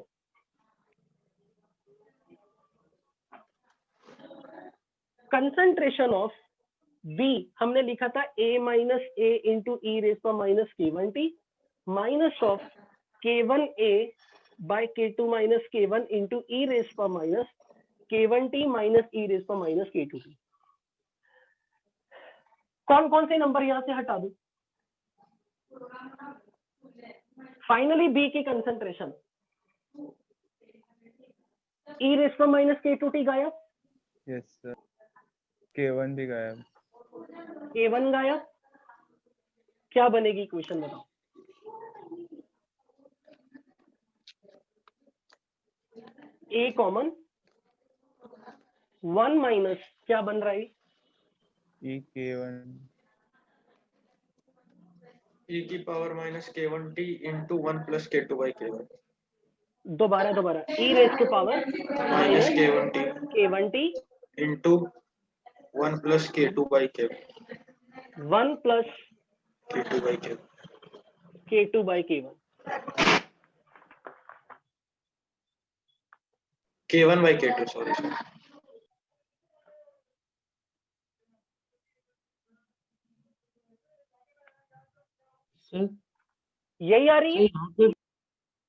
कंसंट्रेशन ऑफ बी हमने लिखा था a minus A into e raise पर minus k1t minus of k1a by k2 minus k1 into e raise पर minus k1t minus e raise पर माइनस k2t। कौन कौन से नंबर यहां से हटा दूं? फाइनली बी की कंसंट्रेशन ई रेस पर माइनस k2t गायब, यस सर, K1 भी गायब, k1 गायब। क्या बनेगी इक्वेशन बताओ? a कॉमन 1 माइनस क्या बन रहा है? E K1 e की power minus k1t into 1 plus k2 by k1 दोबारा e raise to power minus minus k1t into 1 plus k2 by k1 1 plus k2 by k1 k2 by k1 k1 by k2 sorry यही आ रही है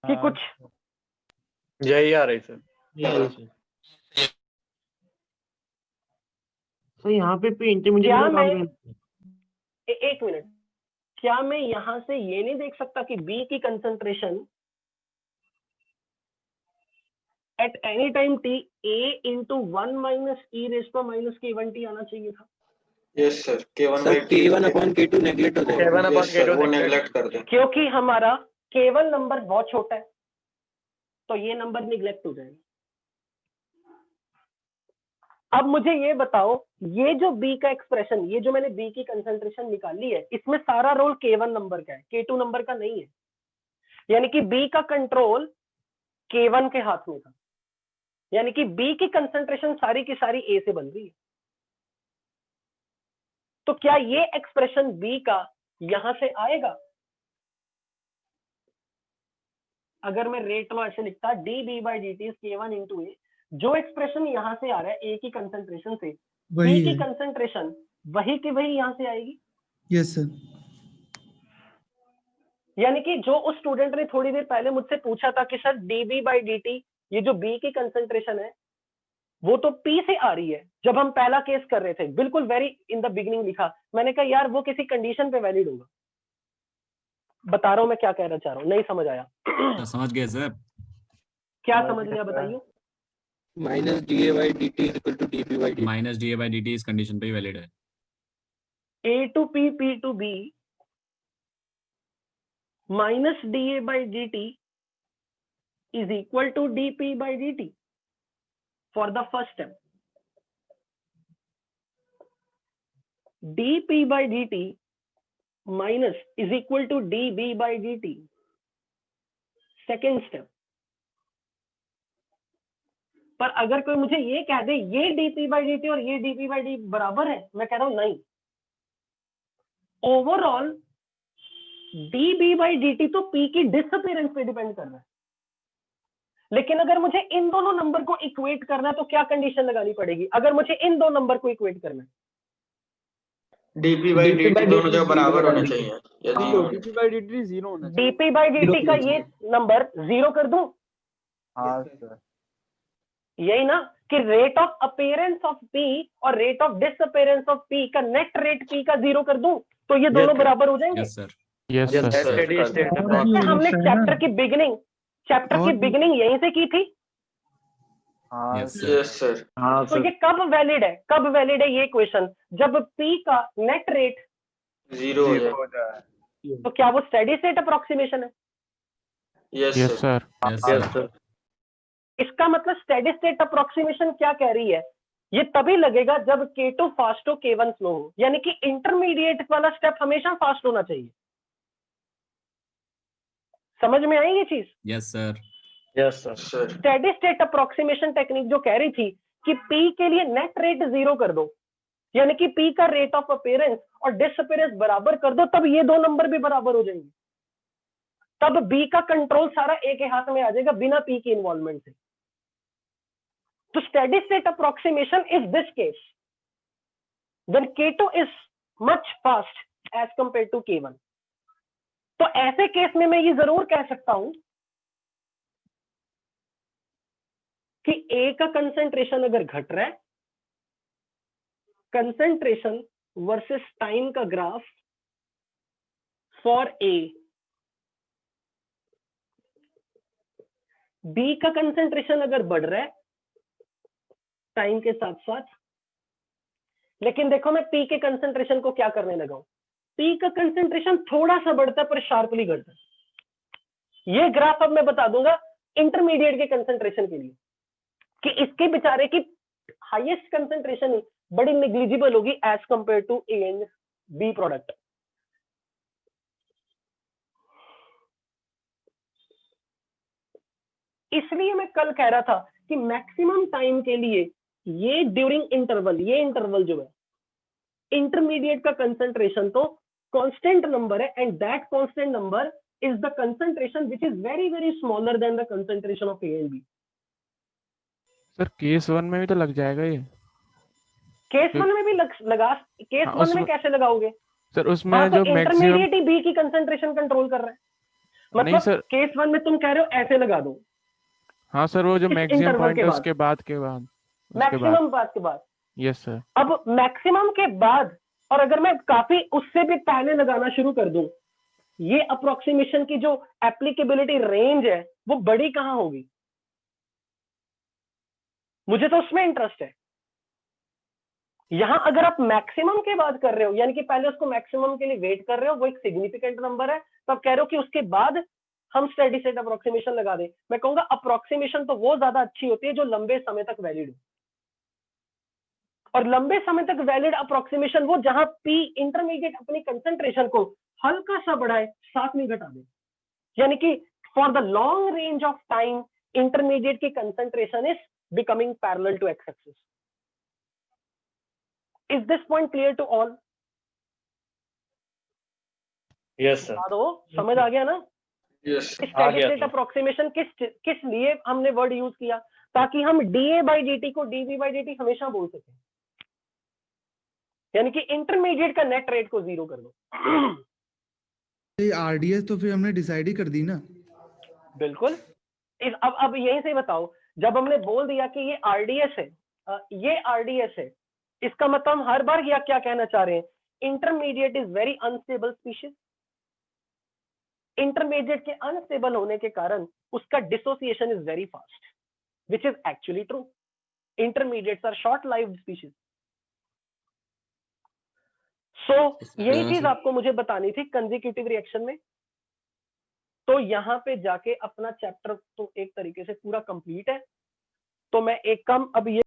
कि कुछ? यही आ रही सर। सर यहाँ पे इंटरमीडिएट क्या का मैं काम एक मिनट, क्या मैं यहां से ये नहीं देख सकता कि बी की concentration at any time T A into 1 minus e raise पर माइनस k1t आना चाहिए था? Yes sir k1 sir K1 upon K2 neglect हो जाएगा। K1 अपॉन K2 वो नेगलेक्ट कर दें क्योंकि हमारा केवल नंबर बहुत छोटा है तो ये नंबर निगलेक्ट हो जाएगा। अब मुझे ये बताओ, ये जो बी का एक्सप्रेशन, ये जो मैंने बी की कंसंट्रेशन निकाली है, इसमें सारा रोल k1 नंबर का है, k2 नंबर का नहीं है। यानी कि बी का कंट्रोल k1 के हाथ में था, यानी कि बी की कंसंट्रेशन सारी की सारी ए से बन रही है। तो क्या ये एक्सप्रेशन बी का यहां से आएगा? अगर मैं रेट लॉ ऐसे लिखता D B by D T k1 into A, जो एक्सप्रेशन यहां से आ रहा है ए की कंसंट्रेशन से, बी की कंसंट्रेशन वही की वही यहां से आएगी। Yes sir. यानी कि जो उस स्टूडेंट ने थोड़ी देर पहले मुझसे पूछा था कि sir D B by D T, ये जो बी की कंसंट्रेशन है वो तो पी से आ रही है। जब हम पहला केस कर रहे थे, बिल्कुल वेरी इन द बिगिनिंग लिखा, मैंने कहा यार वो किसी कंडीशन पे वैलिड होगा। बता रहा हूं मैं क्या कहना चाह रहा हूं, नहीं समझ आया? समझ गए सर। क्या समझ गया बताइए? Minus D A by D T equal to D B by D, minus D A by D T इस कंडीशन पे ही वैलिड है। A to P P to B minus D A by D T is equal to D P by D T for the first step. D P by D T minus is equal to D B by D T second step. पर अगर कोई मुझे ये कह दे ये DP by D और ये DP by D बराबर है, मैं कह रहा हूं नहीं, ओवरऑल डीबी बाई डी तो पी की डिसअपीयरेंस पे डिपेंड कर रहा है। लेकिन अगर मुझे इन दोनों नंबर को इक्वेट करना है तो क्या कंडीशन लगानी पड़ेगी? अगर मुझे इन दो नंबर को इक्वेट करना है, डीपी बाई डी दोनों जगह बराबर होने चाहिए। डीपी बाई डी जीरो होना चाहिए। डीपी बाई डी का ये नंबर जीरो कर दूं? हाँ सर, यही ना कि rate of appearance of P और rate of disappearance of P का नेट रेट पी का जीरो कर दूं तो ये दोनों बराबर हो जाएंगे। Yes sir. Yes sir. हमने चैप्टर की बिगिनिंग यहीं से की थी। Yes sir. तो ये कब वैलिड है ये क्वेश्चन? जब पी का नेट रेट जीरो हो जाए। तो क्या वो स्टेडी स्टेट अप्रोक्सीमेशन है? Yes sir. Yes sir. इसका मतलब स्टेडी स्टेट अप्रोक्सीमेशन क्या कह रही है? ये तभी लगेगा जब K2 फास्ट हो K1 स्लो हो, यानी कि इंटरमीडिएट वाला स्टेप हमेशा फास्ट होना चाहिए। समझ में आई ये चीज? Yes sir. Yes sir. Steady state approximation technique जो कह रही थी कि P के लिए नेट रेट जीरो कर दो, यानी कि P का रेट ऑफ अपीयरेंस और डिसअपियरेंस बराबर कर दो, तब ये दो नंबर भी बराबर हो जाएंगे। तब बी का कंट्रोल सारा ए के हाथ में आ जाएगा बिना पी की इन्वॉल्वमेंट से। तो steady state approximation is this case when K2 is much fast as compare to K1। तो ऐसे केस में मैं ये जरूर कह सकता हूं कि ए का कंसेंट्रेशन अगर घट रहा है, कंसेंट्रेशन वर्सेस टाइम का ग्राफ फॉर ए, बी का कंसेंट्रेशन अगर बढ़ रहा है टाइम के साथ साथ, लेकिन देखो मैं पी के कंसेंट्रेशन को क्या करने लगा हूं, पी का कंसेंट्रेशन थोड़ा सा बढ़ता है पर शार्पली घटता है। ये ग्राफ अब मैं बता दूंगा इंटरमीडिएट के कंसेंट्रेशन के लिए कि इसके बेचारे की हाईएस्ट कंसेंट्रेशन बड़ी नेग्लिजिबल होगी as compare to A and B product. इसलिए मैं कल कह रहा था कि मैक्सिमम टाइम के लिए ये ड्यूरिंग इंटरवल, ये इंटरवल जो है इंटरमीडिएट का कंसेंट्रेशन तो कांस्टेंट नंबर है, and that constant number is the concentration which is very very smaller than the concentration of A and B. Sir case 1 में भी तो लग जाएगा ये। केस 1 में भी लगा, केस 1 में कैसे लगाओगे सर? उसमें तो जो मैक्सिमम इंटरमीडिएट ही बी की कंसेंट्रेशन कंट्रोल कर रहा है, मतलब सर, केस 1 में तुम कह रहे हो ऐसे लगा दो। हाँ सर, वो जो इस मैक्सिमम interval पॉइंट के है बाद। उसके बाद मैक्सिमम बात के बाद। Yes sir. अब मैक्सिमम के बाद, और अगर मैं काफी उससे भी पहले लगाना शुरू कर दूं, ये अप्रोक्सीमेशन की जो एप्लीकेबिलिटी रेंज है वो बड़ी कहां होगी? मुझे तो उसमें इंटरेस्ट है। यहां अगर आप मैक्सिमम के बाद कर रहे हो, यानी कि पहले उसको मैक्सिमम के लिए वेट कर रहे हो, वो एक सिग्निफिकेंट नंबर है, तो आप कह रहे हो कि उसके बाद हम स्टेडी स्टेट अप्रोक्सीमेशन लगा दें। मैं कहूंगा अप्रोक्सीमेशन तो वो ज्यादा अच्छी होती है जो लंबे समय तक वैलिड हो, और लंबे समय तक वैलिड अप्रोक्सीमेशन वो जहां पी इंटरमीडिएट अपनी कंसेंट्रेशन को हल्का सा बढ़ाए, साथ में घटा दे। यानी कि for the long range of time intermediate की concentration is becoming parallel to X axis. Is this point clear to all? Yes sir. समझ आ गया ना? स्टेडी स्टेट अप्रोक्सीमेशन किस लिए हमने वर्ड यूज किया? ताकि हम डीए बाई डी को डीवी बाई डी हमेशा बोल सकें, यानी कि इंटरमीडिएट का नेट रेट को जीरो कर दो। आरडीएस तो फिर हमने डिसाइड ही कर दी ना। बिल्कुल। अब यहीं से बताओ, जब हमने बोल दिया कि ये आरडीएस है, ये आरडीएस है, इसका मतलब हम हर बार क्या कहना चाह रहे हैं? Intermediate is very unstable species. Intermediate के अनस्टेबल होने के कारण उसका dissociation is very fast, which is actually true. Intermediates are short-lived species. So यही चीज आपको मुझे बतानी थी कंसेक्यूटिव रिएक्शन में। तो यहाँ पे जाके अपना चैप्टर तो एक तरीके से पूरा कंप्लीट है। तो मैं एक कम अब ये